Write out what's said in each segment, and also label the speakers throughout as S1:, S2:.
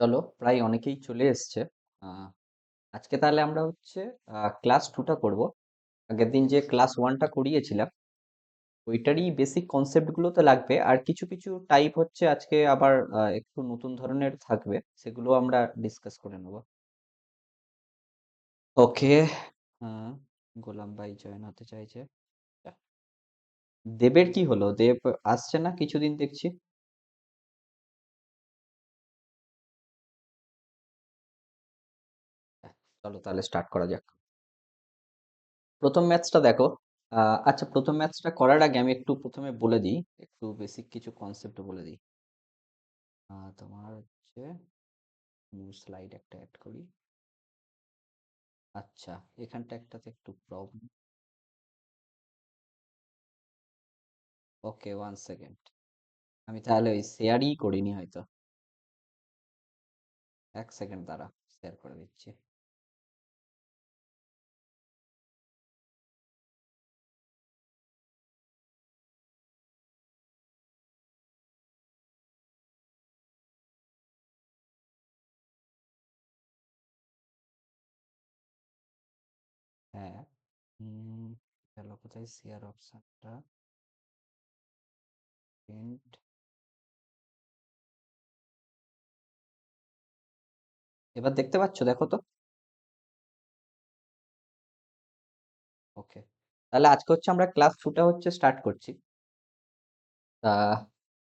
S1: চলো, প্রায় অনেকেই চলে এসছে। আজকে তাহলে আমরা হচ্ছে ক্লাস 2টা করব। আগের দিন যে ক্লাস 1টা করিয়েছিলাম ওইটারই বেসিক কনসেপ্ট গুলো তো লাগবে, আর কিছু কিছু টাইপ হচ্ছে আজকে আবার একটু নতুন ধরনের থাকবে, সেগুলো আমরা ডিসকাস করে নেব। ওকে। গোলাম ভাই জয়েন হতে চাইছে। দেবের কি হলো? দেব আসছে না কিছুদিন দেখছি। চলো তাহলে স্টার্ট করা যাক। প্রথম ম্যাথসটা দেখো। আচ্ছা, প্রথম ম্যাথসটা করার আগে আমি একটু প্রথমে বলে দিই, একটু বেসিক কিছু কনসেপ্ট বলে দিই। তোমার হচ্ছে নিউ স্লাইড একটা অ্যাড করি। আচ্ছা, এখানটা একটাতে একটু প্রবলেম। ওকে, 1 সেকেন্ড। আমি তাহলে ওই শেয়ারই করিনি হয়তো। 1 সেকেন্ড দ্বারা শেয়ার করে দিচ্ছি। হ্যাঁ। হুম, গেল কোথায় শেয়ার অপশনটা? প্রিন্ট। এবার দেখতে পাচ্ছো? দেখো তো। ওকে, তাহলে আজকে হচ্ছে আমরা ক্লাস 2টা হচ্ছে স্টার্ট করছি।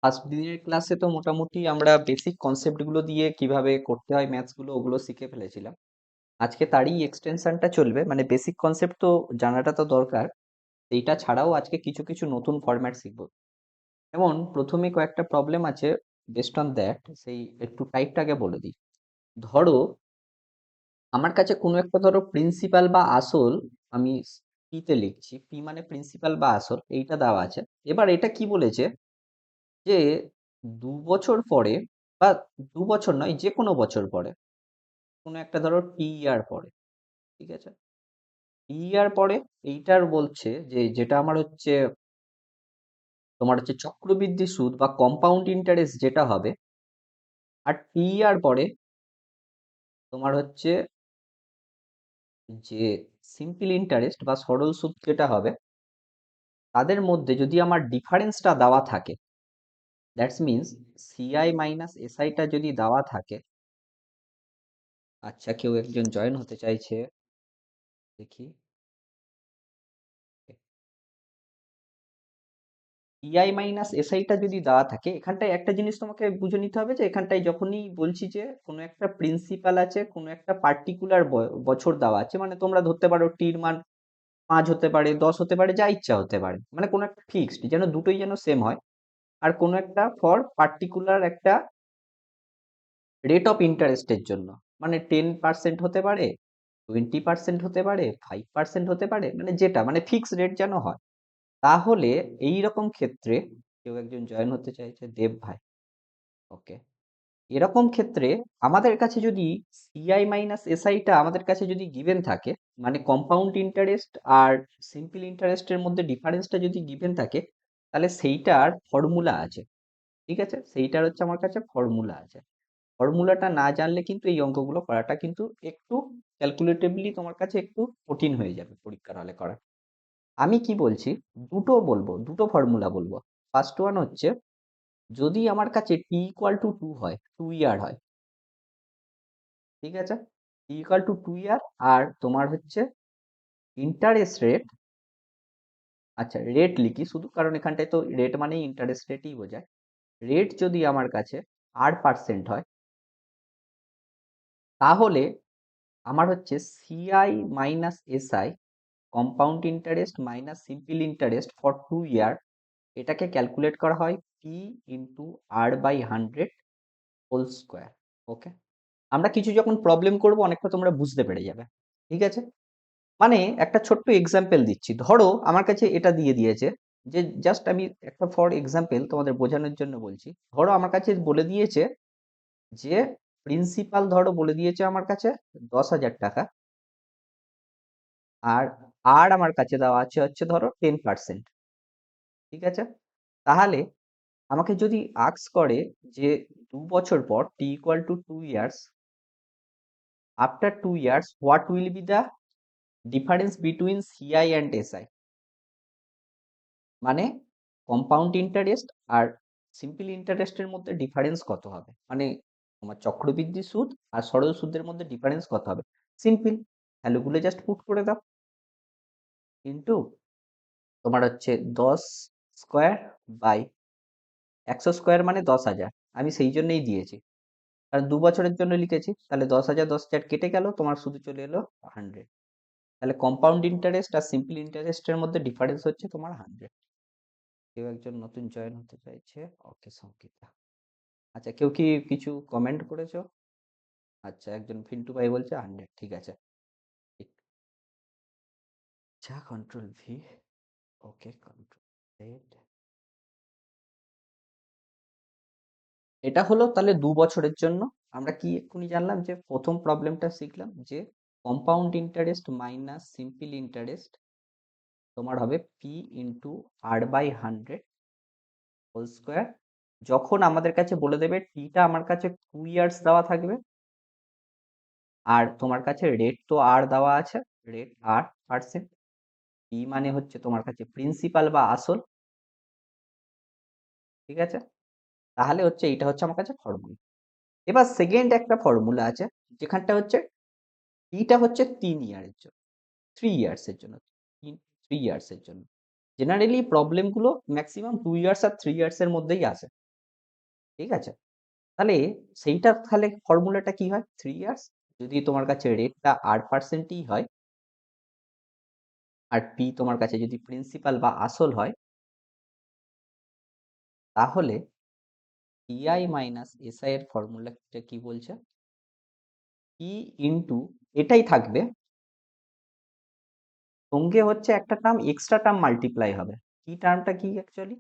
S1: ফার্স্ট দিনের ক্লাসে তো মোটামুটি আমরা বেসিক কনসেপ্ট গুলো দিয়ে কিভাবে করতে হয় ম্যাথস গুলো ওগুলো শিখে ফেলেছিলাম। আজকে তারই এক্সটেনশনটা চলবে, মানে বেসিক কনসেপ্ট তো জানাটা তো দরকার। এইটা ছাড়াও আজকে কিছু কিছু নতুন ফরম্যাট শিখবো। যেমন প্রথমে কয়েকটা প্রবলেম আছে, বেস্ট অন দ্যাট সেই একটু টাইপটাকে বলে দিই। ধরো আমার কাছে কোনো একটা, ধরো প্রিন্সিপাল বা আসল, আমি পিতে লিখছি, পি মানে প্রিন্সিপাল বা আসল, এইটা দেওয়া আছে। এবার এটা কি বলেছে যে 2 বছর পরে, বা 2 বছর নয়, যে কোনো বছর পরে, কোনো একটা ধরো টি ইয়ার পরে, ঠিক আছে, টি ইয়ার পরে এইটার বলছে যে যেটা আমার হচ্ছে তোমার হচ্ছে চক্রবৃদ্ধি সুদ বা কম্পাউন্ড ইন্টারেস্ট যেটা হবে, আর টি ইয়ার পরে তোমার হচ্ছে যে সিম্পল ইন্টারেস্ট বা সরল সুদ যেটা হবে, তাদের মধ্যে যদি আমার ডিফারেন্সটা দেওয়া থাকে, দ্যাটস মিনস সিআই মাইনাস এসআইটা যদি দেওয়া থাকে। আচ্ছা, কেউ একজন জয়েন হতে চাইছে, দেখি। ইআই মাইনাস এসআইটা যদি দেওয়া থাকে, এখানটায় একটা জিনিস তোমাকে বুঝে নিতে হবে যে এখানটায় যখনই বলছি যে কোনো একটা প্রিন্সিপাল আছে, কোনো একটা পার্টিকুলার বছর দেওয়া আছে, মানে তোমরা ধরতে পারো টির মান 5 হতে পারে, 10 হতে পারে, যা ইচ্ছা হতে পারে, মানে কোনো একটা ফিক্সড, যেন দুটোই যেন সেম হয়। আর কোনো একটা ফর পার্টিকুলার একটা রেট অফ ইন্টারেস্টের জন্য, মানে 10% হতে পারে, 20% হতে পারে, 5% হতে পারে, মানে যেটা মানে ফিক্সড রেট যেন হয়। তাহলে এই রকম ক্ষেত্রে কেউ একজন জয়েন হতে চাইছে, দেব ভাই। ওকে, এরকম ক্ষেত্রে আমাদের কাছে যদি সিআই মাইনাস এসআইটা আমাদের কাছে যদি গিভেন থাকে, মানে কম্পাউন্ড ইন্টারেস্ট আর সিম্পল ইন্টারেস্টের মধ্যে ডিফারেন্সটা যদি গিভেন থাকে, তাহলে সেইটার ফর্মুলা আছে। ঠিক আছে, সেইটার হচ্ছে আমার কাছে ফর্মুলা আছে। ফর্মুলাটা না জানলে কিন্তু এই অঙ্কগুলো করাটা কিন্তু একটু ক্যালকুলেটিভলি তোমার কাছে একটু কঠিন হয়ে যাবে পরীক্ষার হলে করা। আমি কি বলছি, দুটো বলবো, দুটো ফর্মুলা বলবো। ফার্স্ট ওয়ান হচ্ছে, যদি আমার কাছে টি ইকুয়াল টু 2 হয়, 2 ইয়ার হয়, ঠিক আছে, টি ইকুয়াল টু 2 ইয়ার, আর তোমার হচ্ছে ইন্টারেস্ট রেট, আচ্ছা রেট লিখি শুধু, কারণ এখানটায় তো রেট মানেই ইন্টারেস্ট রেটই বোঝায়। রেট যদি আমার কাছে 8% হয়, তাহলে আমার হচ্ছে CI minus SI, compound interest minus simple interest for 2 year, এটাকে ক্যালকুলেট করা হয় P into R/100 whole square. Okay, আমরা কিছু যখন প্রবলেম করব অনেকটা তোমরা বুঝতে পেরে যাবে। ঠিক আছে, মানে একটা ছোট্ট এক্সাম্পল দিচ্ছি। ধরো আমার কাছে এটা দিয়ে দিয়েছে, যে জাস্ট আমি একটা ফর এক্সাম্পল তোমাদের বোঝানোর জন্য বলছি। ধরো আমার কাছে বলে দিয়েছে যে প্রিন্সিপাল ধরো বলে দিয়েছে আমার কাছে 10,000 টাকা, আর আর আমার কাছে দেওয়া আছে হচ্ছে ধরো 10%। ঠিক আছে, তাহলে আমাকে যদি আস্ক করে যে 2 বছর পর t equal to 2 years, after 2 years what will be the difference between CI and SI, মানে কম্পাউন্ড ইন্টারেস্ট আর সিম্পল ইন্টারেস্টের মধ্যে ডিফারেন্স কত হবে, মানে তোমার চক্রবৃদ্ধি সুদ আর সরল সুদের মধ্যে ডিফারেন্স কত হবে। সিম্পল, ভ্যালুগুলো জাস্ট পুট করে দাও, ইন্টু তোমার হচ্ছে 10 স্কোয়ার বাই 100 স্কোয়ার মানে 10,000, আমি সেই জন্যই দিয়েছি কারণ 2 বছরের জন্য লিখেছি। তাহলে 10,000 10,000 কেটে গেল, তোমার শুধু চলে এলো 100। তাহলে কম্পাউন্ড ইন্টারেস্ট আর সিম্পল ইন্টারেস্টের মধ্যে ডিফারেন্স হচ্ছে তোমার 100। কেউ একজন নতুন জয়েন হতে চাইছে, ওকে সংকিতা। আচ্ছা, কেউ কি কিছু কমেন্ট করেছো? আচ্ছা, একজন ফিন্টু ভাই বলছে 100, ঠিক আছে। ঠিক। আচ্ছা, কন্ট্রোল ভি, ওকে, কন্ট্রোল জেড। এটা হলো তাহলে 2 বছরের জন্য। আমরা কি এক্ষুনি জানলাম যে প্রথম প্রবলেমটা শিখলাম যে compound interest minus simple interest তোমার হবে P into r/100 whole square. যখন আমাদের কাছে বলে দেবে টিটা আমার কাছে 2 ইয়ার্স দেওয়া থাকবে, আর তোমার কাছে রেট তো আর দেওয়া আছে, রেট R%, পি মানে হচ্ছে তোমার কাছে প্রিন্সিপাল বা আসল, ঠিক আছে। তাহলে হচ্ছে এইটা হচ্ছে আমার কাছে ফর্মুলা। এবার সেকেন্ড একটা ফর্মুলা আছে যেখানটা হচ্ছে টিটা হচ্ছে 3 ইয়ারের জন্য, 3 ইয়ার্সের জন্য, 3 ইয়ার্সের জন্য। জেনারেলি প্রবলেমগুলো ম্যাক্সিমাম 2 ইয়ার্স আর 3 ইয়ার্সের মধ্যেই আসে, ঠিক আছে। তাহলে সেইটা তাহলে ফর্মুলাটা কি হয়, 3 ইয়ার্স যদি তোমার কাছে রেটটা R%ই হয় আর পি তোমার কাছে যদি প্রিন্সিপাল বা আসল হয়, তাহলে টিআই মাইনাস এসআই এর ফর্মুলাটা কি বলছে, পি ইন্টু এটাই থাকবে, সঙ্গে হচ্ছে একটা টার্ম এক্সট্রা টার্ম মাল্টিপ্লাই হবে। কি টার্মটা কি অ্যাকচুয়ালি,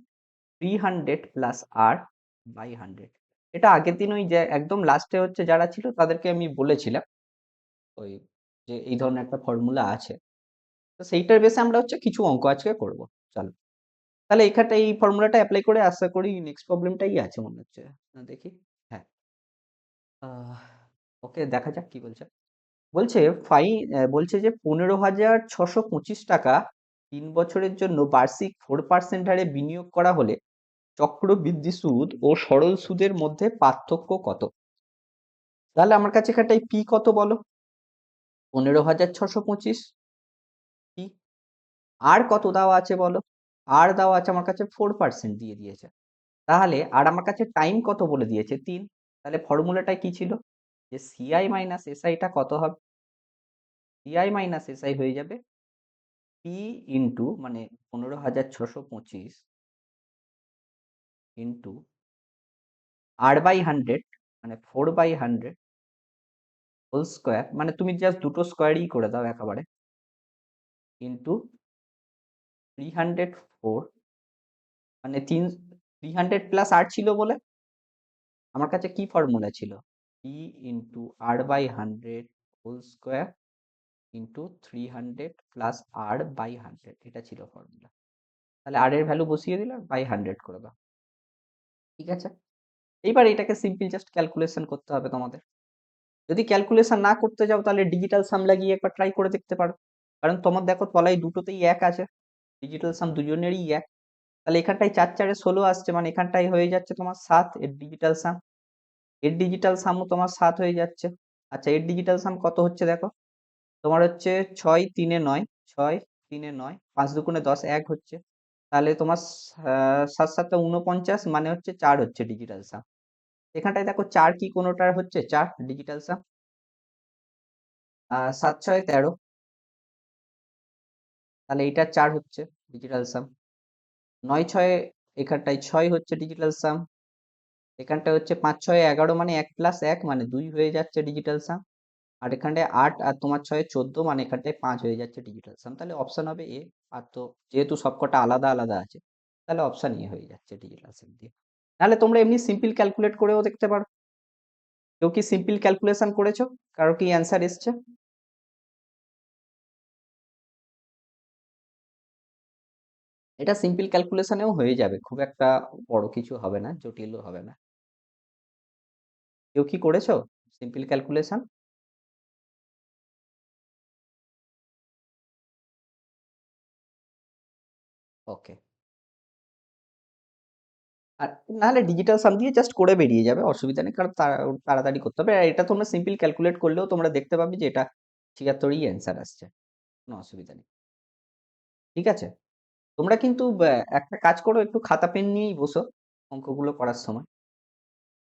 S1: 300 প্লাস R/100। এটা আগের দিন ওই যে একদম লাস্টে হচ্ছে যারা ছিল তাদেরকে আমি বলেছিলাম ওই যে এই ধরনের একটা ফর্মুলা আছে, তো সেইটার বেসে আমরা হচ্ছে কিছু অঙ্ক আজকে করব। চলো, তাহলে এখানটা এই ফর্মুলাটা অ্যাপ্লাই করে আশা করি নেক্সট প্রবলেমটাই আছে মনে হচ্ছে, না দেখি, হ্যাঁ, ওকে, দেখা যাক কি বলছে। বলছে বলছে যে 15,625 টাকা 3 বছরের জন্য বার্ষিক 4% হারে বিনিয়োগ করা হলে চক্রবৃদ্ধি সুদ ও সরল সুদের মধ্যে পার্থক্য কত। তাহলে আমার কাছে এখানটায় পি কত বলো, 15,625, পি আর কত দেওয়া আছে বলো, আর দেওয়া আছে আমার কাছে 4% দিয়ে দিয়েছে। তাহলে আর আমার কাছে টাইম কত বলে দিয়েছে 3। তাহলে ফর্মুলাটা কি ছিল যে সিআই মাইনাস এসআইটা কত হবে, সিআই মাইনাস এসআই হয়ে যাবে পি ইন্টু মানে 15,625 ইন্টু R/100 মানে 4/100 হোল স্কোয়ার, মানে তুমি জাস্ট দুটো স্কোয়ারই করে দাও একেবারে, ইন্টু 304 মানে 300 প্লাস আর ছিল বলে আমার কাছে কি ফর্মুলা ছিল, P into R/100 whole square into 300 plus R/100, এটা ছিল ফর্মুলা। তাহলে আর এর ভ্যালু বসিয়ে দিলাম, বাই 100 করে দাও, ঠিক আছে। এইবার এটাকে সিম্পল জাস্ট ক্যালকুলেশন করতে হবে তোমাদের। যদি ক্যালকুলেশন না করতে যাও তাহলে ডিজিটাল সাম লাগিয়ে একবার ট্রাই করে দেখতে পারো, কারণ তোমার দেখো তলায় দুটোতেই এক আছে, ডিজিটাল সাম দুজনেরই এক। তাহলে এখানটায় 4 4 16 আসছে, মানে এখানটায় হয়ে যাচ্ছে তোমার 7 এর ডিজিটাল সাম, এর ডিজিটাল সামও তোমার 7 হয়ে যাচ্ছে। আচ্ছা, এর ডিজিটাল সাম কত হচ্ছে দেখো, তোমার হচ্ছে 6 3 9, 6 3 9, 5 2 10, 1 হচ্ছে। তাহলে তোমার 7 7 49 মানে হচ্ছে 4 হচ্ছে ডিজিটাল সাম। এখানটায় দেখো 4 কি কোনোটার হচ্ছে 4 ডিজিটাল সাম, 7 6 13, তাহলে এইটা 4 হচ্ছে ডিজিটাল সাম। 9 6 এখানটায় 6 হচ্ছে ডিজিটাল সাম, এখানটায় হচ্ছে 5 6 11 মানে 1 প্লাস 1 মানে 2 হয়ে যাচ্ছে ডিজিটাল সাম। আর এখানটায় 8 আর তোমার 6 14 মানে এখানটায় 5 হয়ে যাচ্ছে ডিজিটাল সাম। তাহলে অপশন হবে এ। আর তো যেহেতু সবকটা আলাদা আলাদা আছে, তাহলে অপশন এ হয়ে যাচ্ছে ডিজিটাল সাম দিয়ে। নাহলে তোমরা এমনি সিম্পল ক্যালকুলেট করেও দেখতে পারো। কেউ কি সিম্পল ক্যালকুলেশন করেছো, কারো কি অ্যান্সার এসছে? এটা সিম্পল ক্যালকুলেশনেও হয়ে যাবে, খুব একটা বড় কিছু হবে না, জটিলও হবে না। কেউ কি করেছো সিম্পল ক্যালকুলেশন? ওকে। আর নাহলে ডিজিটাল সাম দিয়ে জাস্ট করে বেরিয়ে যাবে, অসুবিধা নেই, কারণ তাড়াতাড়ি করতে হবে। আর এটা তোমরা সিম্পল ক্যালকুলেট করলেও তোমরা দেখতে পাবে যে এটা 76ই অ্যান্সার আসছে, কোনো অসুবিধা নেই। ঠিক আছে, তোমরা কিন্তু একটা কাজ করো, একটু খাতা পেন নিয়েই বসো অঙ্কগুলো করার সময়,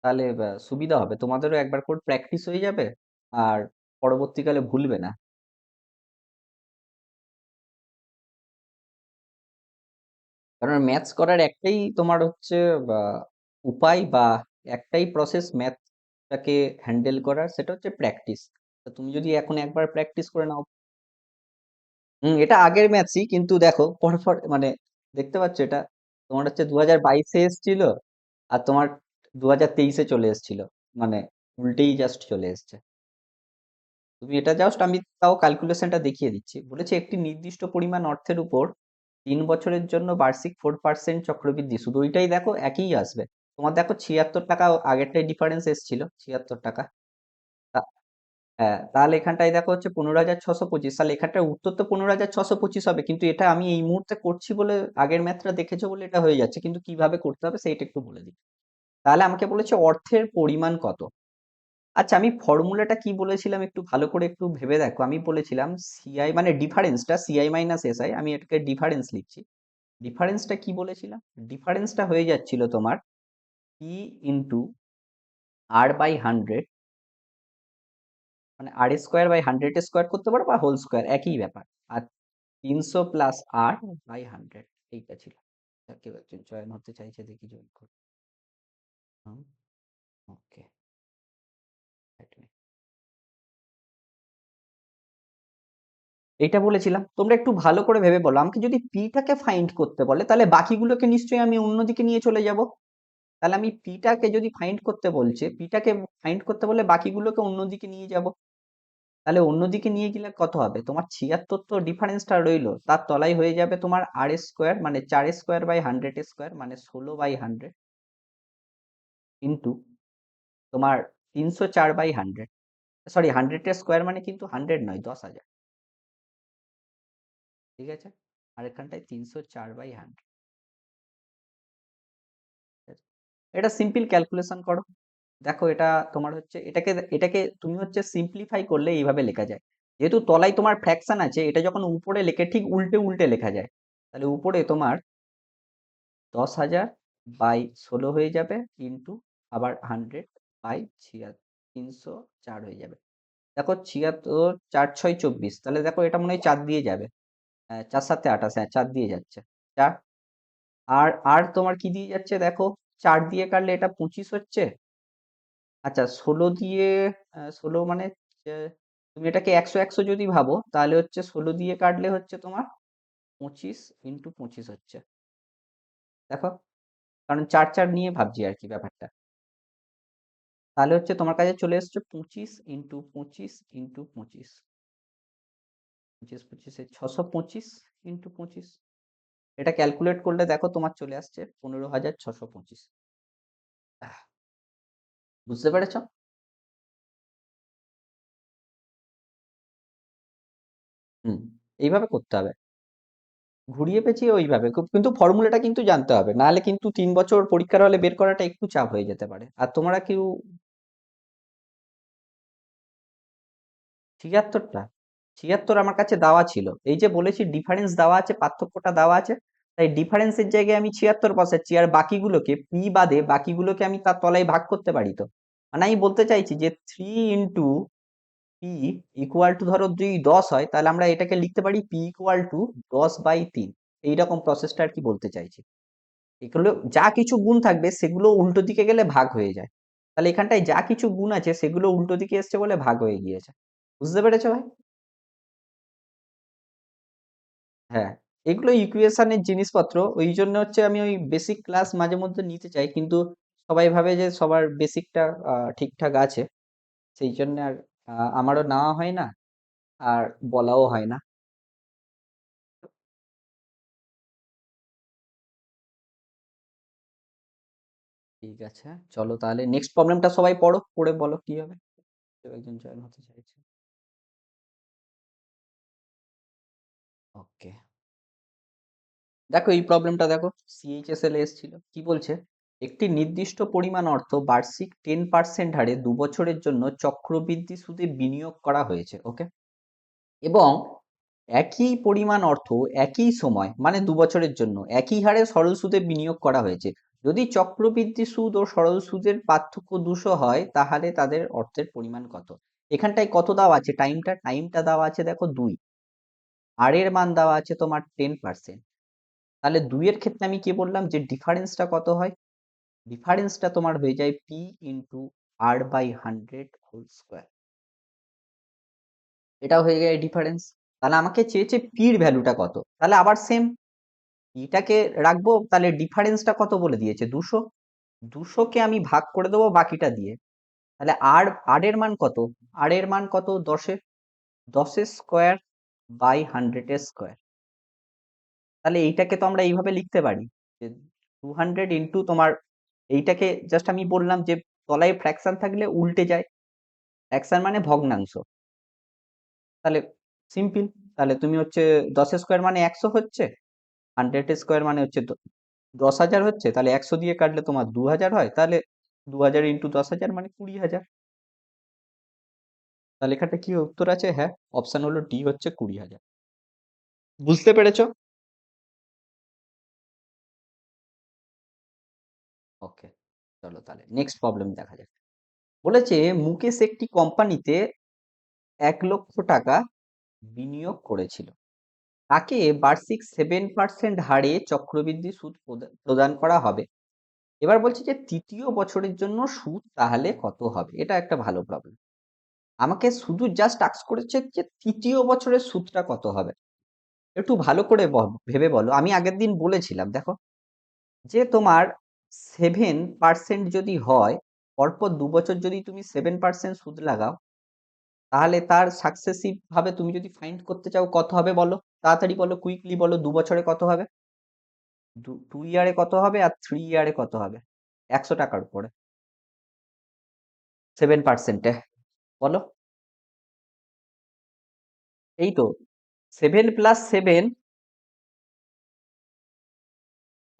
S1: তাহলে সুবিধা হবে, তোমাদেরও একবার করে প্র্যাকটিস হয়ে যাবে, আর পরবর্তীকালে ভুলবে না। কারণ ম্যাথস করার একটাই তোমার হচ্ছে বা, উপায় বা একটাই প্রসেস ম্যাথটাকে হ্যান্ডেল করার, সেটা হচ্ছে প্র্যাকটিস। তো তুমি যদি এখন একবার প্র্যাকটিস করে নাও। এটা আগের ম্যাথসই, কিন্তু দেখো পরপর মানে দেখতে পাচ্ছ এটা তোমার হচ্ছে 2022-এ এসেছিল, আর তোমার 2023-এ চলে এসেছিল, মানে উল্টেই জাস্ট চলে এসেছে। তুমি এটা জাস্ট, আমি তাও ক্যালকুলেশনটা দেখিয়ে দিচ্ছি। বলেছে একটি নির্দিষ্ট পরিমাণ অর্থের উপর 3 বছরের জন্য বার্ষিক 4% চক্রবৃদ্ধি, শুধু ওইটাই দেখো একই আসবে। তোমার দেখো 76 টাকা, আগেরটাই ডিফারেন্স এসেছিল 76 টাকা। হ্যাঁ, তাহলে এখানটায় দেখো হচ্ছে 15,625, তাহলে এখানটার উত্তর তো 15,625 হবে, কিন্তু এটা আমি এই মুহূর্তে করছি বলে, আগের ম্যাথটা দেখেছো বলে এটা হয়ে যাচ্ছে, কিন্তু কিভাবে করতে হবে সেইটা একটু বলে দিই। তাহলে আমাকে বলেছে অর্থের পরিমাণ কত। আচ্ছা, আমি ফর্মুলাটা কি বলেছিলাম একটু ভালো করে একটু ভেবে দেখো। আমি বলেছিলাম সিআই মানে ডিফারেন্সটা, সিআই মাইনাস এসআই, আমি এটাকে ডিফারেন্স লিখছি। ডিফারেন্সটা কি বলেছিলাম? ডিফারেন্সটা হয়ে যাচ্ছিল তোমার পি ইন্টু আর বাই 100, মানে আর স্কোয়ার বাই 100 স্কোয়ার করতে পারো বা হোল স্কোয়ার, একই ব্যাপার। আর 300 প্লাস আর বাই 100, এইটা ছিল। কেউ একজন জয়েন হতে চাইছে, দেখি জয়েন করুন। ওকে। এইটা বলেছিলাম, তোমরা একটু ভালো করে ভেবে বলো, আমাকে যদি পিটাকে ফাইন্ড করতে বলে তাহলে বাকিগুলোকে নিশ্চয়ই আমি অন্যদিকে নিয়ে চলে যাব। তাহলে আমি পিটাকে যদি ফাইন্ড করতে বলছে, পিটাকে ফাইন্ড করতে বলে বাকিগুলোকে অন্যদিকে নিয়ে যাব। তাহলে অন্যদিকে নিয়ে গেলে কত হবে? তোমার 76 তো ডিফারেন্সটা রইলো, তার তলায় হয়ে যাবে তোমার আর স্কোয়ার, মানে 4 স্কোয়ার বাই 100 স্কোয়ার, মানে 16/100, ইন্টু তোমার 304/100। সরি, 100 স্কোয়ার মানে কিন্তু 100 নয়, 10,000। ঠিক আছে, আর এখানটায় 304/100। এটা সিম্পল ক্যালকুলেশন করো, দেখো এটা তোমার হচ্ছে, এটাকে এটাকে তুমি হচ্ছে সিম্পলিফাই করলে এইভাবে লেখা যায়। যেহেতু তলায় তোমার ফ্র্যাকশন আছে, এটা যখন উপরে লেখে ঠিক উল্টে উল্টে লেখা যায়। তাহলে উপরে তোমার 10,000 বাই 16 হয়ে যাবে, ইন্টু আবার 100/304 হয়ে যাবে। দেখো 76, 4 6 24, তাহলে দেখো এটা মনে হয় 4 দিয়ে যাবে। 4 7 28, হ্যাঁ 4 দিয়ে যাচ্ছে। 4, আর আর তোমার কি দিয়ে যাচ্ছে দেখো, 4 দিয়ে কাটলে এটা 25 হচ্ছে। আচ্ছা, 16 দিয়ে 16 মানে তুমি এটাকে 100 100 যদি ভাবো, তাহলে হচ্ছে 16 দিয়ে কাটলে হচ্ছে তোমার 25 × 25 হচ্ছে। দেখো, কারণ 4 4 নিয়ে ভাবছি আর কি ব্যাপারটা। তাহলে হচ্ছে তোমার কাছে চলে এসছে 25 × 25 × 25, 25 625 × 25। এটা ক্যালকুলেট করলে দেখো তোমার চলে আসছে 15,625। বুঝতে পেরেছো? হুম, এইভাবে করতে হবে, ঘুরিয়ে পেঁচিয়ে ওইভাবে কিন্তু ফর্মুলাটা কিন্তু জানতে হবে, নাহলে কিন্তু 3 বছর পরীক্ষার হলে বের করাটা একটু চাপ হয়ে যেতে পারে। আর তোমরা কেউ 76টা, 76 আমার কাছে দেওয়া ছিল, এই যে বলেছি ডিফারেন্স দেওয়া আছে, পার্থক্যটা দেওয়া আছে, তাই ডিফারেন্সের জায়গায় আমি 76 বসাচ্ছি, আর বাকিগুলোকে পি বাদে বাকিগুলোকে আমি তার তলায় ভাগ করতে পারি। তো মানে আমি বলতে চাইছি যে 3 × পি ইকুয়াল টু, ধরো যদি 10 হয়, তাহলে আমরা এটাকে লিখতে পারি পি ইকুয়াল টু 10/3। এইরকম প্রসেসটা আর কি বলতে চাইছি। এগুলো যা কিছু গুণ থাকবে সেগুলো উল্টো দিকে গেলে ভাগ হয়ে যায়। তাহলে এখানটায় যা কিছু গুণ আছে সেগুলো উল্টো দিকে এসছে বলে ভাগ হয়ে গিয়েছে। বুঝতে পেরেছো ভাই? হ্যাঁ, এগুলো ইকুয়েশনের জিনিসপত্র, ওই জন্য হচ্ছে আমি ওই বেসিক ক্লাস মাঝে মধ্যে নিতে চাই, কিন্তু সবাই ভাবে যে সবার বেসিকটা ঠিকঠাক আছে, সেই জন্য আর আমারও নেওয়া হয় না, আর বলাও হয় না। ঠিক আছে, চলো তাহলে নেক্সট প্রবলেমটা সবাই পড়ো, পড়ে বলো কি হবে। কেউ একজন জয়েন হতে চাইছে। ওকে, দেখো এই প্রবলেমটা দেখো, সিএইচএসএল এসেছিল কি বলছে, একটি নির্দিষ্ট পরিমাণ অর্থ বার্ষিক 10% হারে 2 বছরের জন্য চক্রবৃদ্ধি সুদে বিনিয়োগ করা হয়েছে। ওকে, এবং একই পরিমাণ অর্থ একই সময় মানে 2 বছরের জন্য একই হারে সরল সুদে বিনিয়োগ করা হয়েছে। যদি চক্রবৃদ্ধি সুদ ও সরল সুদের পার্থক্য 200 হয় তাহলে তাদের অর্থের পরিমাণ কত। এখানটায় কত দেওয়া আছে, টাইমটা দেওয়া আছে দেখো 2, আর এর মান দেওয়া আছে তোমার 10%। তাহলে 2 এর ক্ষেত্রে আমি কি বললাম যে ডিফারেন্সটা কত হয়, ডিফারেন্সটা তোমার হয়ে যায় P into r/100 whole square. এটা হয়ে যায় ডিফারেন্স। তাহলে আমাকে চেয়েছে পির ভ্যালুটা কত, তাহলে আবার সেম এটাকে রাখবো, তাহলে ডিফারেন্সটা কত বলে দিয়েছে 200, 200কে আমি ভাগ করে দেবো বাকিটা দিয়ে। তাহলে আর এর মান কত, আর এর মান কত 10, 10 স্কোয়ার বাই 100 স্কোয়ার। তাহলে এইটাকে তো আমরা এইভাবে লিখতে পারি যে 200 ইন্টু তোমার, এইটাকে জাস্ট আমি বললাম যে তলায় ফ্র্যাকশন থাকলে উল্টে যায়, ফ্র্যাকশন মানে ভগ্নাংশ, তাহলে সিম্পল। তাহলে তুমি হচ্ছে 10 স্কোয়ার মানে 100 হচ্ছে, 100 স্কোয়ার মানে হচ্ছে 10,000 হচ্ছে, তাহলে 100 দিয়ে কাটলে তোমার 2,000 হয়, তাহলে 2,000 ইন্টু 10,000 মানে 20,000। তাহলে এখানটা কি উত্তর আছে, হ্যাঁ অপশন হলো ডি হচ্ছে 20,000। বুঝতে পেরেছো? ওকে, চলো তাহলে নেক্সট প্রবলেম দেখা যাক। বলেছে মুকেশ একটি কোম্পানিতে 1,00,000 টাকা বিনিয়োগ করেছিল, তাকে বার্ষিক 7% হারে চক্রবৃদ্ধি সুদ প্রদান করা হবে। এবার বলছে যে তৃতীয় বছরের জন্য সুদ তাহলে কত হবে। এটা একটা ভালো প্রবলেম, আমাকে শুধু জাস্ট আস্ক করেছে যে তৃতীয় বছরের সুদটা কত হবে। একটু ভালো করে ভেবে বলো, আমি আগের দিন বলেছিলাম দেখো, যে তোমার 7% যদি হয়, পরপর 2 বছর যদি তুমি 7% সুদ লাগাও, তাহলে তার সাকসেসিভ ভাবে তুমি যদি ফাইন্ড করতে চাও কত হবে বলো, তাড়াতাড়ি বলো, কুইকলি বলো, 2 বছরে কত হবে, 2 ইয়ারে কত হবে আর 3 ইয়ারে কত হবে, 100 টাকার উপরে 7%-এ বলো। এই তো 7 + 7,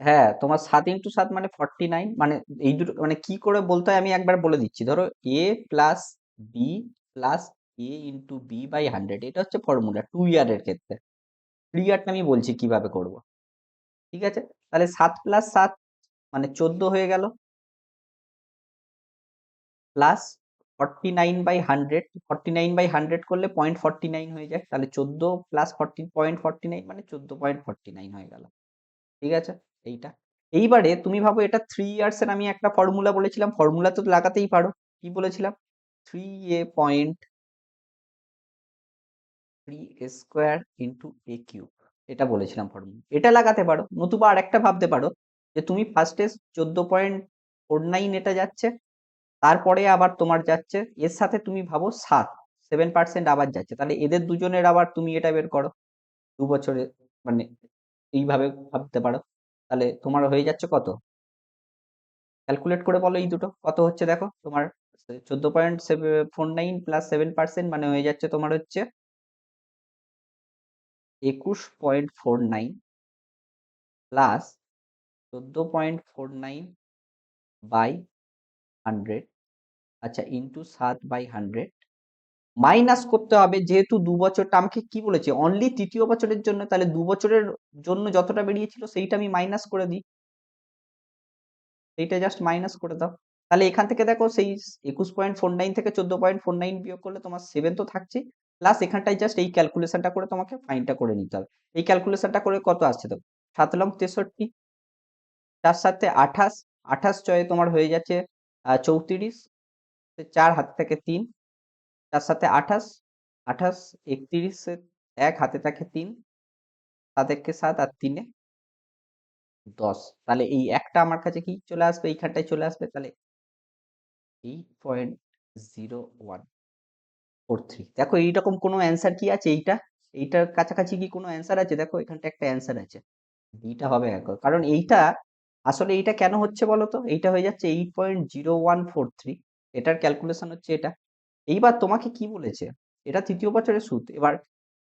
S1: হ্যাঁ তোমার 7 × 7 মানে 49, মানে এই দুটো মানে কি করে বলতে হয় আমি একবার বলে দিচ্ছি। ধরো a plus B plus a × b/100, এটা হচ্ছে ফর্মুলা 2 ইয়ারের ক্ষেত্রে। 3 ইয়ারটা আমি বলছি কিভাবে করব, ঠিক আছে। তাহলে 7 + 7 মানে 14 হয়ে গেল, প্লাস 49/100, 49/100 করলে 0.49 হয়ে যায়, তাহলে 14 প্লাস 40.49 মানে 14.49 হয়ে গেল, ঠিক আছে এইটা। এইবারে তুমি ভাবো এটা 3 ইয়ার্স এর, আমি একটা ফর্মুলা বলেছিলাম, ফর্মুলা তো লাগাতেই পারো, কি বলেছিলাম, 3a.3 square into a cube, এটা বলেছিলাম ফর্মুলা, এটা লাগাতে পারো। নতুবা আর একটা ভাবতে পারো যে তুমি ফার্স্টে 14.49 এটা যাচ্ছে, তারপরে আবার তোমার যাচ্ছে এর সাথে তুমি ভাবো 7% আবার যাচ্ছে, তাহলে এদের দুজনের আবার তুমি এটা বের করো 2 বছরে, মানে এইভাবে ভাবতে পারো। তাহলে তোমার হয়ে যাচ্ছে কত, ক্যালকুলেট করে বলো এই দুটো কত হচ্ছে, দেখো তোমার 14.49 প্লাস 7% মানে হয়ে যাচ্ছে তোমার হচ্ছে 21.49 প্লাস 14.49/100, আচ্ছা ইন্টু 7/100, মাইনাস করতে হবে যেহেতু 2 বছরটা আমাকে কি বলেছে অনলি তৃতীয় বছরের জন্য, তাহলে 2 বছরের জন্য যতটা বেরিয়েছিল সেইটা আমি মাইনাস করে দিই, সেইটা জাস্ট মাইনাস করে দাও। তাহলে এখান থেকে দেখো সেই 21.49 থেকে 14.49 বিয়োগ করলে তোমার 7 তো থাকছে, প্লাস এখানটায় জাস্ট এই ক্যালকুলেশনটা করে তোমাকে ফাইনটা করে নিতে হবে। এই ক্যালকুলেশনটা করে কত আসছে দেখো, 7 লং 63, 4 × 7 = 28, 28 তোমার হয়ে যাচ্ছে 34, 4 হাতে থাকে 3, 4 × 7 = 28, 28, 31, 1 হাতে থাকে 3, 7 × 1 = 7 আর 3 × 10, তাহলে এই একটা আমার কাছে কি চলে আসবে, এইখানটায় চলে আসবে, তাহলে 8.0143। দেখো এইরকম কোনো অ্যান্সার কি আছে, এইটার কাছাকাছি কি কোনো অ্যান্সার আছে, দেখো এখানটা একটা অ্যান্সার আছে, বিটা হবে একর, কারণ এইটা আসলে এইটা কেন হচ্ছে বলো তো? এইটা হয়ে যাচ্ছে 8.0143, এটার ক্যালকুলেশন হচ্ছে এটা। এইবার তোমাকে কি বলেছে? এটা তৃতীয় বছরের সুদ। এবার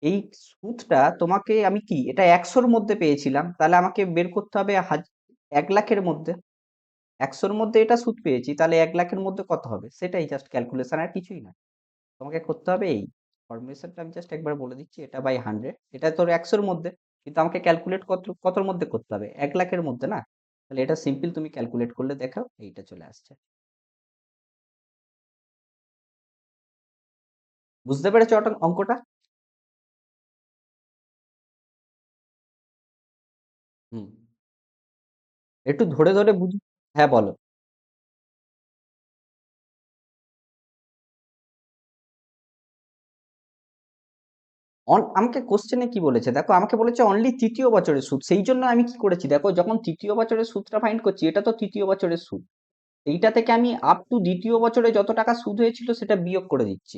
S1: এই সুদটা তোমাকে আমি কি এটা 100-র মধ্যে পেয়েছিলাম, তাহলে আমাকে বের করতে হবে 1 লাখের মধ্যে। 100-র মধ্যে এটা সুদ পেয়েছি, তাহলে 1 লাখের মধ্যে কত হবে? সেটাই জাস্ট ক্যালকুলেশন, আর কিছুই না। তোমাকে করতে হবে এই ফর্মুলেশনটা আমি জাস্ট একবার বলে দিচ্ছি, এটা বাই 100, এটা তোর 100-র মধ্যে, কিন্তু আমাকে ক্যালকুলেট কতর মধ্যে করতে হবে? 1 লাখের মধ্যে না? তাহলে এটা সিম্পল, তুমি ক্যালকুলেট করলে দেখো এইটা চলে আসছে। বুঝতে পেরেছো অঙ্কটা? হুম, একটু ধরে ধরে বুঝ। হ্যাঁ, বলো। আমাকে কোশ্চেনে কি বলেছে দেখো, আমাকে বলেছে অনলি তৃতীয় বছরের সুদ, সেই জন্য আমি কি করেছি দেখো, যখন তৃতীয় বছরের সুদটা ফাইন্ড করছি, এটা তো তৃতীয় বছরের সুদ, এইটা থেকে আমি আপ টু দ্বিতীয় বছরে যত টাকা সুদ হয়েছিল সেটা বিয়োগ করে দিচ্ছি।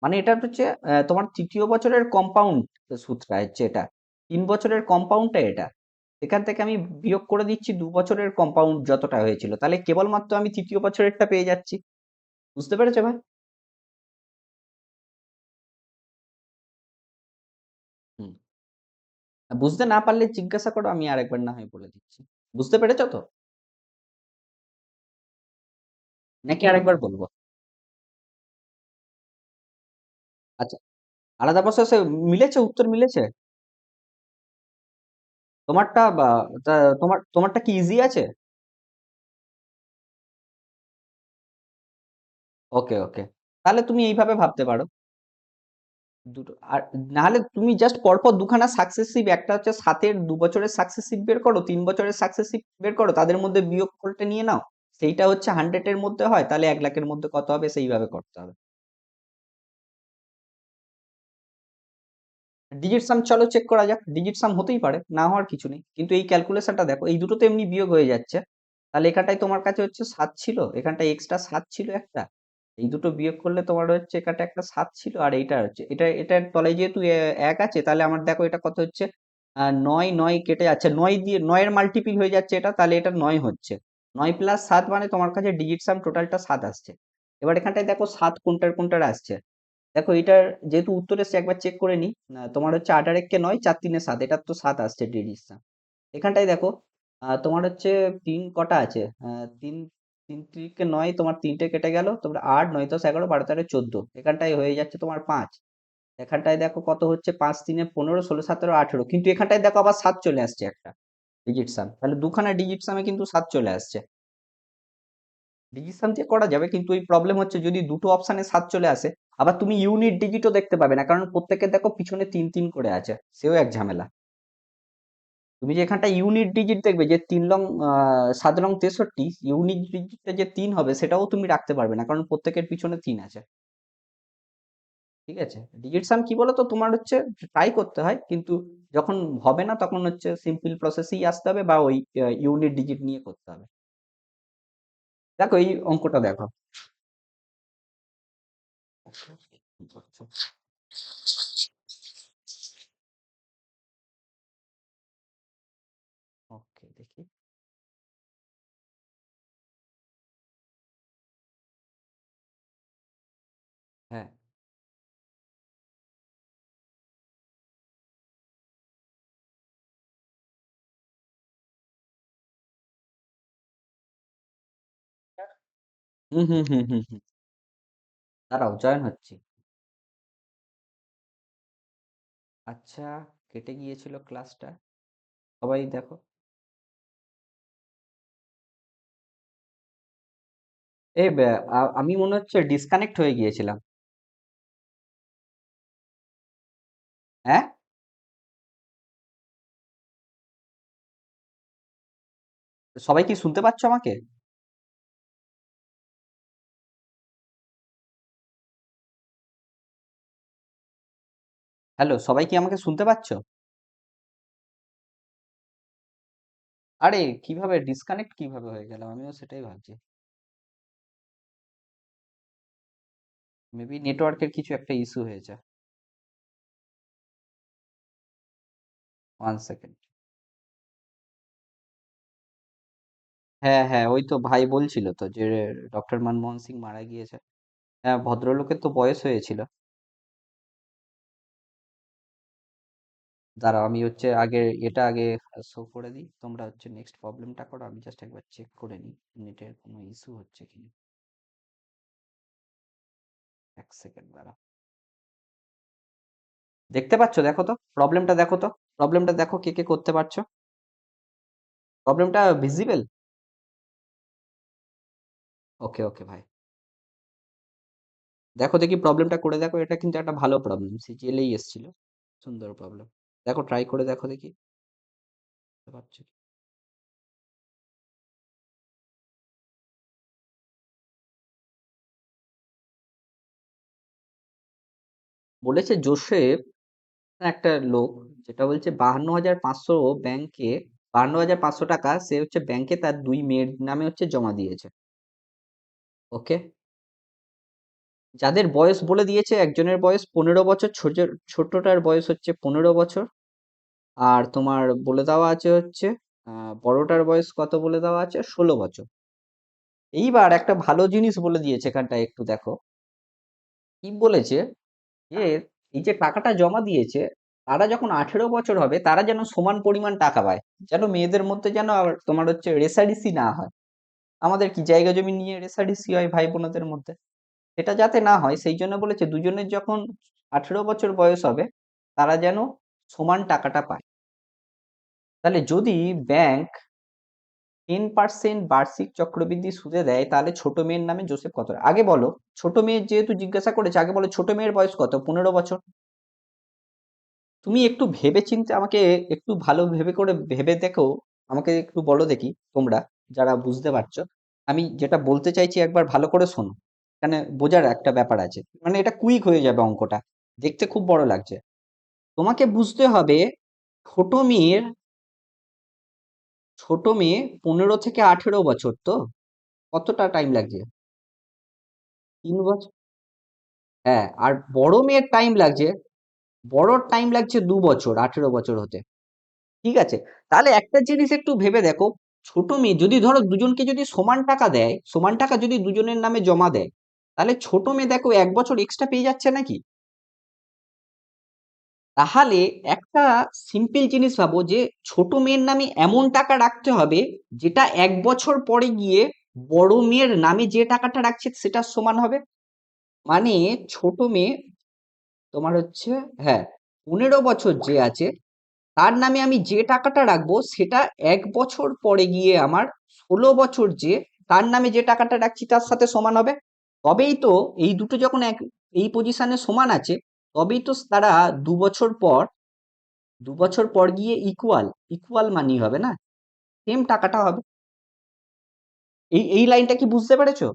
S1: মানে এটা হচ্ছে তোমার তৃতীয় বছরের কম্পাউন্ড সুদটা হচ্ছে এটা, 3 বছরের কম্পাউন্ডটা এটা, এখান থেকে আমি বিয়োগ করে দিচ্ছি 2 বছরের কম্পাউন্ড যতটা হয়েছিল, তাহলে কেবলমাত্র আমি তৃতীয় বছরেরটা পেয়ে যাচ্ছি। বুঝতে পেরেছো ভাই? হুম। বুঝতে না পারলে জিজ্ঞাসা করো, আমি আরেকবার না হয় বলে দিচ্ছি। বুঝতে পেরেছো তো? নাকি আরেকবার বলবো? আচ্ছা, আলাদা প্রসেসে মিলেছে, উত্তর মিলেছে? তোমারটা তোমারটা কি ইজি আছে? ওকে, ওকে, তাহলে তুমি এইভাবে ভাবতে পারো। দুটো আর নাহলে তুমি জাস্ট পরপর দুখানা সাকসেসিভ, একটা হচ্ছে 7-এর 2 বছরের সাকসেসিভ বের করো, 3 বছরের সাকসেসিভ বের করো, তাদের মধ্যে বিয়োগ করতে নিয়ে নাও, সেইটা হচ্ছে 100-এর মধ্যে হয়, তাহলে 1 লাখের মধ্যে কত হবে সেইভাবে করতে হবে। ডিজিট সাম চলো চেক করা যাক, ডিজিট সাম হতেই পারে, না হওয়ার কিছু নেই, কিন্তু এই ক্যালকুলেশনটা দেখো, এই দুটো তো এমনি বিয়োগ হয়ে যাচ্ছে, তাহলে এখানটায় তোমার কাছে হচ্ছে 7 ছিল, এখানটায় এক্সট্রা 7 ছিল একটা, এই দুটো বিয়োগ করলে তোমার হচ্ছে এখানটা একটা 7 ছিল, আর এইটা হচ্ছে এটা, এটার তলায় যেহেতু 1 আছে, তাহলে আমার দেখো এটা কত হচ্ছে, 9 9 কেটে যাচ্ছে, 9 দিয়ে 9-এর মাল্টিপিল হয়ে যাচ্ছে এটা, তাহলে এটা 9 হচ্ছে, 9 + 7 মানে তোমার কাছে ডিজিট সাম টোটালটা 7 আসছে। এবার এখানটায় দেখো 7 কোনটার কোনটার আসছে, দেখো এটার যেহেতু উত্তর এসছে একবার চেক করে নি, তোমার হচ্ছে 8 আর 1 কে 9, 4 3 7, এটার তো 7 আসছে ডিজিটস। এখানটায় দেখো তোমার হচ্ছে 3 কটা আছে, 3, 3 3 কে 9, তোমার 3টে কেটে গেল, তোমার 8 9 10 11 12 13 14, এখানটায় হয়ে যাচ্ছে তোমার 5, এখানটায় দেখো কত হচ্ছে, 5 3 15 16 17 18, কিন্তু এখানটায় দেখো আবার 7 চলে আসছে একটা ডিজিট সাম, তাহলে দুখানা ডিজিট সামে কিন্তু 7 চলে আসছে। ডিজিট সাম দিয়ে করা যাবে, কিন্তু এই প্রবলেম হচ্ছে যদি দুটো অপশানে 7 চলে আসে, আবার তুমি ইউনিট ডিজিটও দেখতে পাবে না, কারণ প্রত্যেকের দেখো পিছনে 3 3 করে আছে, সেও এক ঝামেলা। তুমি যে এখানটা ইউনিট ডিজিট দেখবে যে 3 লং 7 লং 63, ইউনিট ডিজিটটা যে 3 হবে সেটাও তুমি রাখতে পারবে না, কারণ প্রত্যেকের পিছনে 3 আছে। ঠিক আছে, ডিজিট সাম কি বলো তো, তোমার হচ্ছে ট্রাই করতে হয়, কিন্তু যখন হবে না তখন হচ্ছে সিম্পল প্রসেসেই আসতে হবে, বা ওই ইউনিট ডিজিট নিয়ে করতে হবে। দেখো এই অঙ্কটা দেখো। ওকে, দেখি। হ্যাঁ। হুম হুম হুম হুম হুম। দাঁড়াও, জয়েন হচ্ছি। আচ্ছা, কেটে গিয়েছিল ক্লাসটা, সবাই দেখো। আমি মনে হচ্ছে ডিসকানেক্ট হয়ে গিয়েছিলাম। হ্যাঁ, সবাই কি শুনতে পাচ্ছ আমাকে? হ্যালো, সবাই কি আমাকে শুনতে পাচ্ছ? আরে, কিভাবে ডিসকানেক্ট কিভাবে হয়ে গেল, আমিও সেটাই ভাবছি। মেবি নেটওয়ার্কের কিছু একটা ইস্যু হয়েছে। 1 সেকেন্ড। হ্যাঁ হ্যাঁ, ওই তো ভাই বলছিল তো যে ডক্টর মনমোহন সিং মারা গিয়েছে। হ্যাঁ, ভদ্রলোকের তো বয়স হয়েছিল। দাঁড়াও, আমি হচ্ছে আগে এটা আগে শো করে দিই, তোমরা হচ্ছে নেক্সট প্রবলেমটা করো, আমি জাস্ট একবার চেক করে নিই নেটের কোনো ইস্যু হচ্ছে কিনা। এক সেকেন্ড দাঁড়াও। দেখতে পাচ্ছ? দেখো তো প্রবলেমটা, দেখো তো প্রবলেমটা, দেখো কে কে করতে পারছো। প্রবলেমটা ভিজিবল? ওকে ওকে ভাই, দেখো দেখি প্রবলেমটা করে দেখো, এটা কিন্তু একটা ভালো প্রবলেম, সিজিএলেই এসেছিল, সুন্দর প্রবলেম। দেখো ট্রাই করে দেখো দেখি করতে পারছো কি। বলেছে জোসেফ, একটা লোক, যেটা বলছে 52,500 ব্যাংকে, 52,500 টাকা সে হচ্ছে ব্যাংকে তার দুই মেয়ের নামে হচ্ছে জমা দিয়েছে। ওকে, যাদের বয়স বলে দিয়েছে, একজনের বয়স 15 বছর, ছোটটার বয়স হচ্ছে 15 বছর, আর তোমার বলে দেওয়া আছে হচ্ছে বড়টার বয়স কত বলে দেওয়া আছে, 16 বছর। এইবার একটা ভালো জিনিস বলে দিয়েছে এখানটায়, একটু দেখো কি বলেছে, যে এই যে টাকাটা জমা দিয়েছে, তারা যখন 18 বছর হবে তারা যেন সমান পরিমাণ টাকা পায়, যেন মেয়েদের মধ্যে যেন আবার তোমার হচ্ছে রেষারেষি না হয়। আমাদের কি জায়গা জমি নিয়ে রেষারেষি হয় ভাই বোনদের মধ্যে, সেটা যাতে না হয় সেই জন্য বলেছে দুজনের যখন 18 বছর বয়স হবে তারা যেন সমান টাকাটা পায়। তাহলে যদি ব্যাংক 10% বার্ষিক চক্রবৃদ্ধি সুদে দেয়, তাহলে ছোট মেয়ের নামে জোসেফ কত, আগে বলো। ছোট মেয়ের যেহেতু জিজ্ঞাসা করেছে, আগে বলো ছোট মেয়ের বয়স কত, 15 বছর। তুমি একটু ভেবে চিন্তে আমাকে, একটু ভালো ভেবে করে ভেবে দেখো, আমাকে একটু বলো দেখি তোমরা যারা বুঝতে পারছো, আমি যেটা বলতে চাইছি একবার ভালো করে শোনো, এখানে বোঝার একটা ব্যাপার আছে, মানে এটা কুইক হয়ে যাবে অঙ্কটা, দেখতে খুব বড় লাগছে। তোমাকে বুঝতে হবে ছোট মেয়ের, ছোট মেয়ে 15 থেকে 18 বছর, তো কতটা টাইম লাগছে, 3 বছর। হ্যাঁ, আর বড় মেয়ের টাইম লাগছে, বড় টাইম লাগছে 2 বছর, 18 বছর হতে। ঠিক আছে, তাহলে একটা জিনিস একটু ভেবে দেখো, ছোট মেয়ে যদি ধরো দুজনকে যদি সমান টাকা দেয়, সমান টাকা যদি দুজনের নামে জমা দেয়, তাহলে ছোট মেয়ে দেখো 1 বছর এক্সট্রা পেয়ে যাচ্ছে নাকি। তাহলে একটা সিম্পল জিনিস ভাবো, যে ছোট মেয়ের নামে এমন টাকা রাখতে হবে যেটা 1 বছর পরে গিয়ে বড় মেয়ের নামে যে টাকাটা রাখছে সেটা সমান হবে। মানে ছোট মেয়ে তোমার হচ্ছে, হ্যাঁ, 15 বছর যে আছে তার নামে আমি যে টাকাটা রাখবো সেটা 1 বছর পরে গিয়ে আমার 16 বছর যে তার নামে যে টাকাটা রাখছি তার সাথে সমান হবে। তবেই তো এই দুটো যখন এই পজিশনে সমান আছে, তবেই তো তারা 2 বছর পর, 2 বছর পর গিয়ে ইকুয়াল, ইকুয়াল মানি হবে না, সেম টাকাটা হবে। এই লাইনটা কি বুঝতে পেরেছো?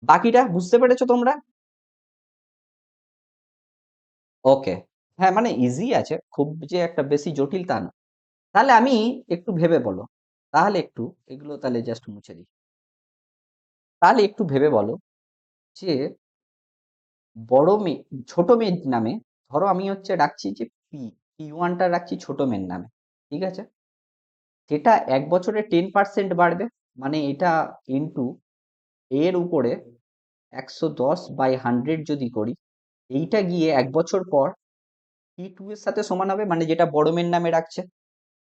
S1: বাকিটা বুঝতে পেরেছো তোমরা? ওকে, হ্যাঁ মানে ইজি আছে, খুব যে একটা বেশি জটিল তা না। তাহলে আমি একটু ভেবে বলো, তাহলে একটু এগুলো তাহলে জাস্ট মুছে দিই। তাহলে একটু ভেবে বলো যে বড় মেয়ে, ছোট মেয়ের নামে, ধরো আমি হচ্ছে রাখছি যে P1টা রাখছি ছোট মেয়ের নামে, ঠিক আছে, সেটা 1 বছরে 10% বাড়বে, মানে এটা ইনটু এর উপরে 110/100 যদি করি, এইটা গিয়ে 1 বছর পর P2 এর সাথে সমান হবে, মানে যেটা বড় মেয়ের নামে রাখছে।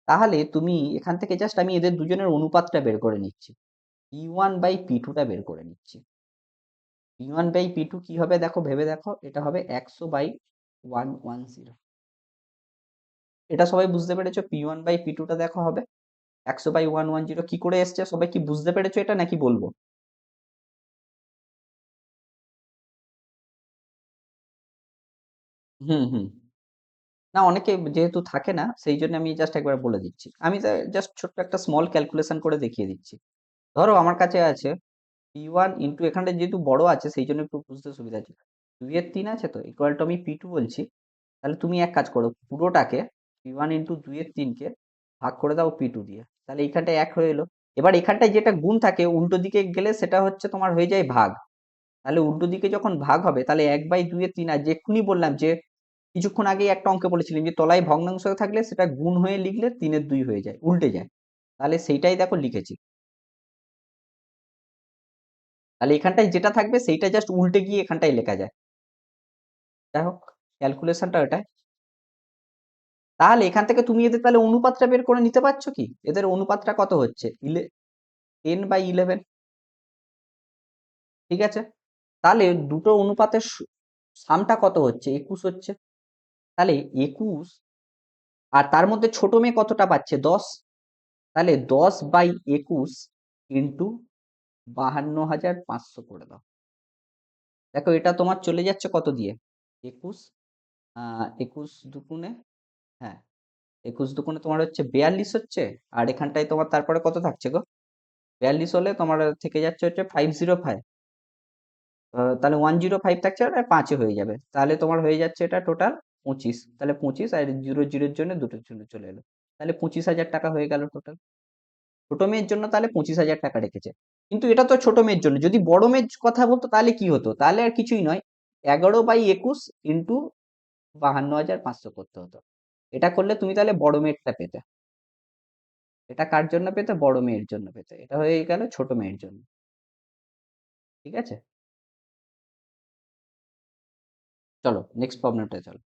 S1: তাহলে তুমি এখান থেকে জাস্ট আমি এদের দুজনের অনুপাতটা বের করে নিচ্ছি, P1/P2টা বের করে নিচ্ছি। P1/P2 কি হবে দেখো, ভেবে দেখো, এটা হবে 100/110। এটা সবাই বুঝতে পেরেছো? P1/P2টা দেখো হবে 100/110, কি করে এসছে সবাই কি বুঝতে পেরেছো এটা, নাকি বলবো? হুম হুম, না অনেকে যেহেতু থাকে না সেই জন্য আমি জাস্ট একবার বলে দিচ্ছি, আমি জাস্ট ছোট্ট একটা স্মল ক্যালকুলেশন করে দেখিয়ে দিচ্ছি। ধরো আমার কাছে আছে P1 ইন্টু, এখানটা যেহেতু বড় আছে সেই জন্য একটু বুঝতে সুবিধা আছে, 2/3 আছে তো ইকুয়াল টু আমি P2 বলছি। তাহলে তুমি এক কাজ করো, পুরোটাকে P1 ইন্টু 2/3 কে ভাগ করে দাও P2 দিয়ে, তাহলে এইখানটায় এক হয়ে এলো। এবার এখানটায় যেটা গুণ থাকে উল্টো দিকে গেলে সেটা হচ্ছে তোমার হয়ে যায় ভাগ, তাহলে উল্টো দিকে যখন ভাগ হবে তাহলে 1/2/3, আর যেক্ষুনি বললাম যে কিছুক্ষণ আগে একটা অঙ্কে বলেছিলাম যে তলায় ভগ্নাংশ থাকলে সেটা গুণ হয়ে লিখলে 3/2 হয়ে যায়, উল্টে যায়। তাহলে সেইটাই দেখো লিখেছি। তাহলে এখানটায় যেটা থাকবে সেইটা জাস্ট উল্টে গিয়ে এখানটায় লেখা যায়। যাই হোক, ক্যালকুলেশনটা ওটাই। তাহলে এখান থেকে তুমি এদের তাহলে অনুপাতটা বের করে নিতে পারছো কি? এদের অনুপাতটা কত হচ্ছে? 10/11। ঠিক আছে? তাহলে দুটো অনুপাতের সামটা কত হচ্ছে? 21 হচ্ছে। তাহলে 21, আর তার মধ্যে ছোট মেয়ে কতটা পাচ্ছে? 10। তাহলে 10/21 ইন্টু 52,500 করে দাও। দেখো এটা তোমার চলে যাচ্ছে কত দিয়ে? 21, 21 দুগুণে, হ্যাঁ 21 দুগুণে তোমার হচ্ছে 42 হচ্ছে। আর এখানটায় তোমার তারপরে কত থাকছে গো? 42 হলে তোমার থেকে যাচ্ছে হচ্ছে 505। তাহলে 105 থাকছে, আর 5 হয়ে যাবে। তাহলে তোমার হয়ে যাচ্ছে এটা টোটাল 25। তাহলে 25 আর 0 জন্য দুটোর জন্য চলে এলো। তাহলে 25,000 টাকা হয়ে গেল টোটাল। ছোট মেয়ের জন্য তাহলে 25,000 টাকা রেখেছে। কিন্তু এটা তো ছোট মেয়ের জন্য, যদি বড় মেয়ের কথা বলতো তাহলে কি হতো? তাহলে আর কিছুই নয়, 11/21 ইন্টু 52,500 করতে হতো। এটা করলে তুমি তাহলে বড় মেয়েরটা পেতে। এটা কার জন্য পেতে? বড় মেয়ের জন্য পেতে। এটা হয়ে গেল ছোট মেয়ের জন্য। ঠিক আছে, চলো নেক্সট প্রবলেমটা চলো।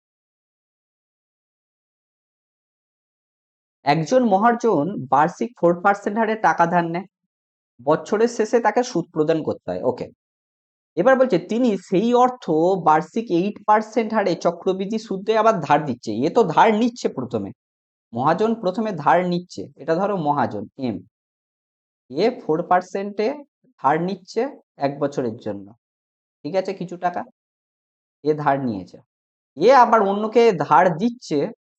S1: একজন মহাজন বার্ষিক 4% হারে টাকা ধার নেয়, বছরের শেষে তাকে সুদ প্রদান করতে হয়। ওকে, এবার বলছে তিনি সেই অর্থ বার্ষিক 8% হারে চক্রবৃদ্ধি সুদে আবার ধার দিচ্ছে। এ তো ধার নিচ্ছে প্রথমে, মহাজন প্রথমে ধার নিচ্ছে, এটা ধরো মহাজন এম, এ 4%-এ ধার নিচ্ছে 1 বছরের জন্য। ঠিক আছে, কিছু টাকা এ ধার নিয়েছে। এ আবার অন্যকে ধার দিচ্ছে,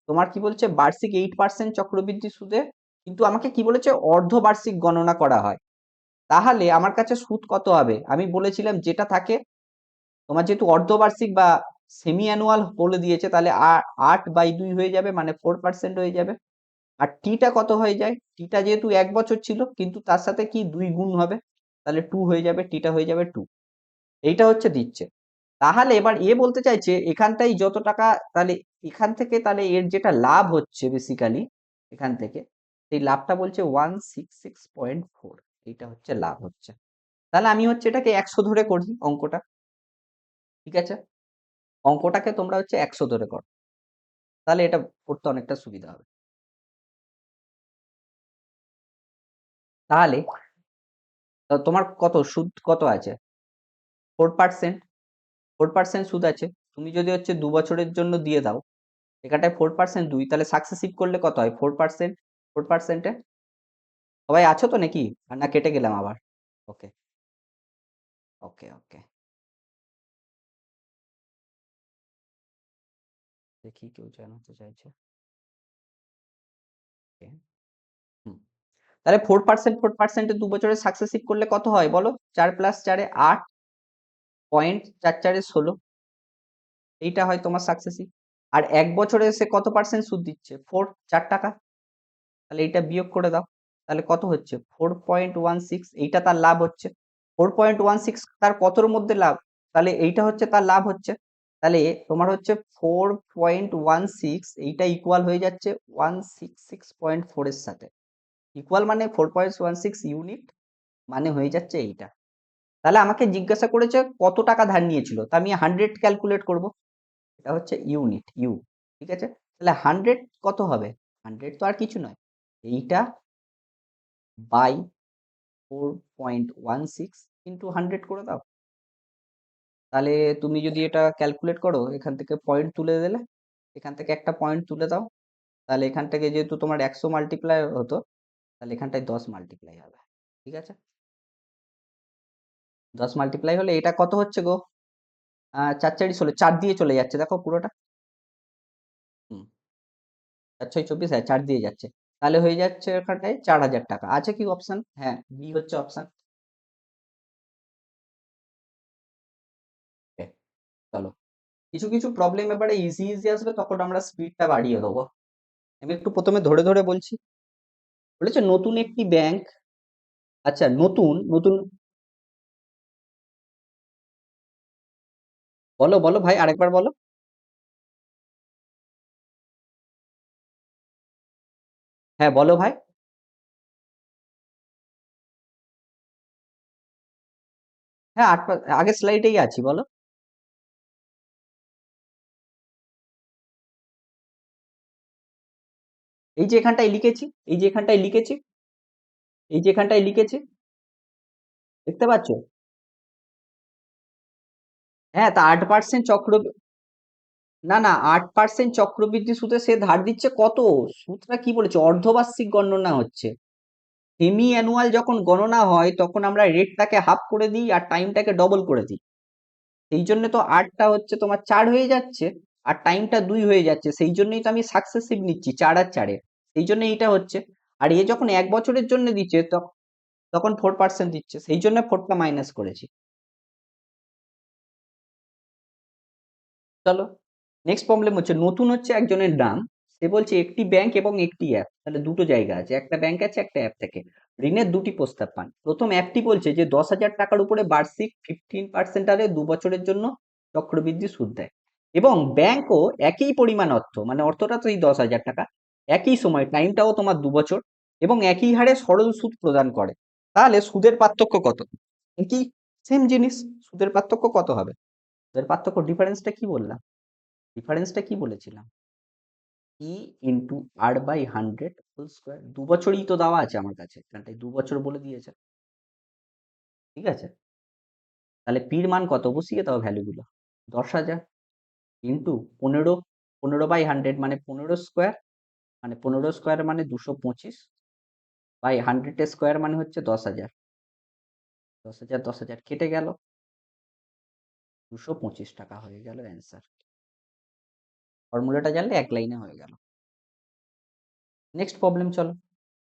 S1: তোমার কি বলছে? বার্ষিক 8% চক্রবৃদ্ধি সুদে। কিন্তু আমাকে কি বলেছে? অর্ধবার্ষিক গণনা করা হয়। তাহলে আমার কাছে সুদ কত হবে? আমি বলেছিলাম যেটা থাকে তোমার, যেহেতু অর্ধবার্ষিক বা সেমি অ্যানুয়াল বলে দিয়েছে, তাহলে 8/2 হয়ে যাবে, মানে 4% হয়ে যাবে। আর টিটা কত হয়ে যায়? টিটা যেহেতু 1 বছর ছিল, কিন্তু তার সাথে কি 2 গুণ হবে, তাহলে 2 হয়ে যাবে, টিটা হয়ে যাবে 2। এইটা হচ্ছে দিচ্ছে। তাহলে এবার এ বলতে চাইছে এখানটাই যত টাকা, তাহলে এখান থেকে তাহলে এর যেটা লাভ হচ্ছে বেসিক্যালি এখান থেকে, সেই লাভটা বলছে 166.4, এইটা হচ্ছে লাভ হচ্ছে। তাহলে আমি হচ্ছে এটাকে 100 ধরে করি অঙ্কটা। ঠিক আছে, অঙ্কটাকে তোমরা হচ্ছে 100 ধরে করো, তাহলে এটা করতে অনেকটা সুবিধা হবে। তাহলে তোমার কত সুদ কত আছে? 4%। 4% সুদ আছে। তুমি যদি হচ্ছে 2 বছরের জন্য দিয়ে দাও, এখানটায় 4% 2, তাহলে সাকসেসিভ করলে কত হয়? 4%। 4%-এ সবাই আছো তো নাকি? আর না কেটে গেলাম আবার? ওকে, ওকে, ওকে। দেখি কেউ জানাতে চাইছে। ওকে, হুম। তাহলে 4%, 2 বছরে সাকসেসিভ করলে কত হয় বলো? 4 + 4 8, পয়েন্ট 4 4 16, এইটা হয় তোমার সাকসেসিভ। আর 1 বছরে সে কত পার্সেন্ট সুদ দিচ্ছে? 4 টাকা। তাহলে এইটা বিয়োগ করে দাও, তাহলে কত হচ্ছে? 4.16, এইটা তার লাভ হচ্ছে। 4.16 তার কতর মধ্যে লাভ? তাহলে এইটা হচ্ছে তার লাভ হচ্ছে। তাহলে তোমার হচ্ছে 4.16, এইটা ইকুয়াল হয়ে যাচ্ছে 166.4 এর সাথে। ইকুয়াল মানে 4.16 ইউনিট, মানে হয়ে যাচ্ছে এইটা। তাহলে আমাকে জিজ্ঞাসা করেছে কত টাকা ধার নিয়েছিল, তা আমি 100 ক্যালকুলেট করব। এটা হচ্ছে ইউনিট, ইউ। ঠিক আছে, তাহলে 100 কত হবে? 100 তো আর কিছু নয়, এইটা বাই 4.16 ইন্টু 100 করে দাও। তাহলে তুমি যদি এটা ক্যালকুলেট করো, এখান থেকে পয়েন্ট তুলে দিলে, এখান থেকে একটা পয়েন্ট তুলে দাও, তাহলে এখান থেকে যেহেতু তোমার 100 মাল্টিপ্লাই হতো, তাহলে এখানটায় 10 মাল্টিপ্লাই হবে। ঠিক আছে, 10 মাল্টিপ্লাই হলে এটা কত হচ্ছে গো? 4 4 16, 4 দিয়ে চলে যাচ্ছে দেখো পুরোটা। হুম, 4 6 24, হ্যাঁ 4 দিয়ে যাচ্ছে। তাহলে হয়ে যাচ্ছে এখানটায় 4,000 টাকা। আছে কি অপশন? হ্যাঁ, বি হচ্ছে অপশন। চলো, কিছু কিছু প্রবলেম এবারে ইজি ইজি আসবে, তখন আমরা স্পিডটা বাড়িয়ে দেবো। আমি একটু প্রথমে ধরে ধরে বলছি। বলেছে নতুন একটি ব্যাংক, আচ্ছা নতুন নতুন, বলো বলো ভাই, আরেকবার বলো। হ্যাঁ বলো ভাই। হ্যাঁ আগের স্লাইডেই আছি, বলো। এই যে এখানটায় লিখেছি, এই যে এখানটায় লিখেছি, এই যে এখানটায় লিখেছি, দেখতে পাচ্ছ? হ্যাঁ, তা 8% চক্র, না না, 8% চক্রবৃদ্ধি সুদে সে ধার দিচ্ছে কত? সুদটা কি বলেছে, অর্ধবার্ষিক গণনা হচ্ছে। সেমি অ্যানুয়াল যখন গণনা হয় তখন আমরা রেটটাকে হাফ করে দিই আর টাইমটাকে ডবল করে দিই। সেই জন্য তো আটটা হচ্ছে তোমার 4 হয়ে যাচ্ছে, আর টাইমটা 2 হয়ে যাচ্ছে, সেই জন্যই তো আমি সাকসেসিভ নিচ্ছি 4 আর 4 এর। সেই জন্য এইটা হচ্ছে। আর এ যখন 1 বছরের জন্য দিচ্ছে তখন 4% দিচ্ছে, সেই জন্য 4টা মাইনাস করেছি। চলো, নেক্সট প্রবলেম হচ্ছে, নতুন হচ্ছে একজনের নাম, সে বলছে একটি ব্যাংক এবং একটি অ্যাপ, তাহলে দুটো জায়গা আছে, একটা ব্যাংক আছে একটা অ্যাপ থেকে ঋণের দুটি প্রস্তাব পান। প্রথম অ্যাপটি বলছে যে 10,000 টাকার উপরে বার্ষিক 15% হারে 2 বছরের জন্য চক্রবৃদ্ধি সুদ দেয়, এবং ব্যাংকও একই পরিমাণ অর্থ, মানে অর্থটা তো এই 10,000 টাকা, একই সময়, টাইমটাও তোমার 2 বছর, এবং একই হারে সরল সুদ প্রদান করে। তাহলে সুদের পার্থক্য কত? কি, সেম জিনিস, সুদের পার্থক্য কত হবে? সুদের পার্থক্য ডিফারেন্সটা কি বললাম? ডিফারেন্সটা কি বলেছিলাম? ই into R by 100 whole square. 2 বছরই তো দেওয়া আছে আমার কাছে, এখানটায় 2 বছর বলে দিয়েছে। ঠিক আছে, তাহলে পির মান কত বসিয়ে দাও ভ্যালুগুলো। 10,000 ইন্টু 15, 15/100 মানে 15 স্কোয়ার, মানে 15 স্কোয়ার মানে 225, বাই 100 স্কোয়ার মানে হচ্ছে 10,000। 10,000 10,000 কেটে গেল, 225 টাকা হয়ে গেল অ্যান্সার। ফর্মুলাটা জানলে এক লাইনে হয়ে গেল। নেক্সট প্রবলেম চলো।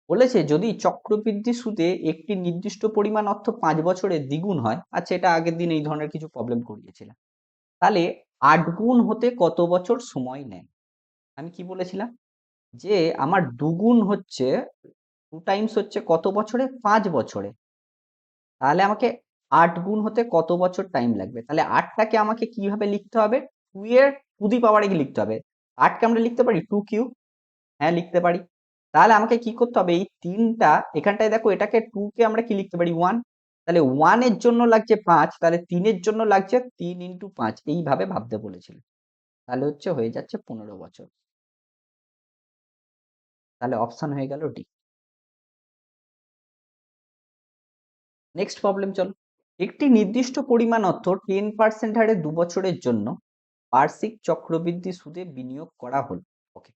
S1: বলেছে যদি চক্রবৃদ্ধি সুদে একটি নির্দিষ্ট পরিমাণ অর্থ 5 বছরে দ্বিগুণ হয়, আচ্ছা এটা আগের দিন এই ধরনের কিছু প্রবলেম করিয়েছিলাম, তাহলে 8 গুণ হতে কত বছর সময় নেয়? আমি কি বলেছিলাম, যে আমার দুগুণ হচ্ছে, 2 টাইমস হচ্ছে কত বছরে, 5 বছরে, তাহলে আমাকে 8 গুণ হতে কত বছর টাইম লাগবে? তাহলে আটটাকে আমাকে কিভাবে লিখতে হবে, 2 এর টু দি পাওয়ারে কি লিখতে হবে? আটকে আমরা লিখতে পারি 2 কিউব, হ্যাঁ লিখতে পারি। তাহলে আমাকে কি করতে হবে, এই তিনটা, এখানটায় দেখো এটাকে 2 কে আমরা কি লিখতে পারি 1, তাহলে 1 এর জন্য লাগছে 5, তাহলে 3 এর জন্য লাগছে 3 × 5, এইভাবে ভাবতে বলেছিল। তাহলে হচ্ছে হয়ে যাচ্ছে 15 বছর। তাহলে অপশন হয়ে গেল ডি। নেক্সট প্রবলেম চলো। একটি নির্দিষ্ট পরিমাণ অর্থ 10% হারে 2 বছরের জন্য বার্ষিক চক্রবৃদ্ধি সুদে বিনিয়োগ করা হলো। ওকে,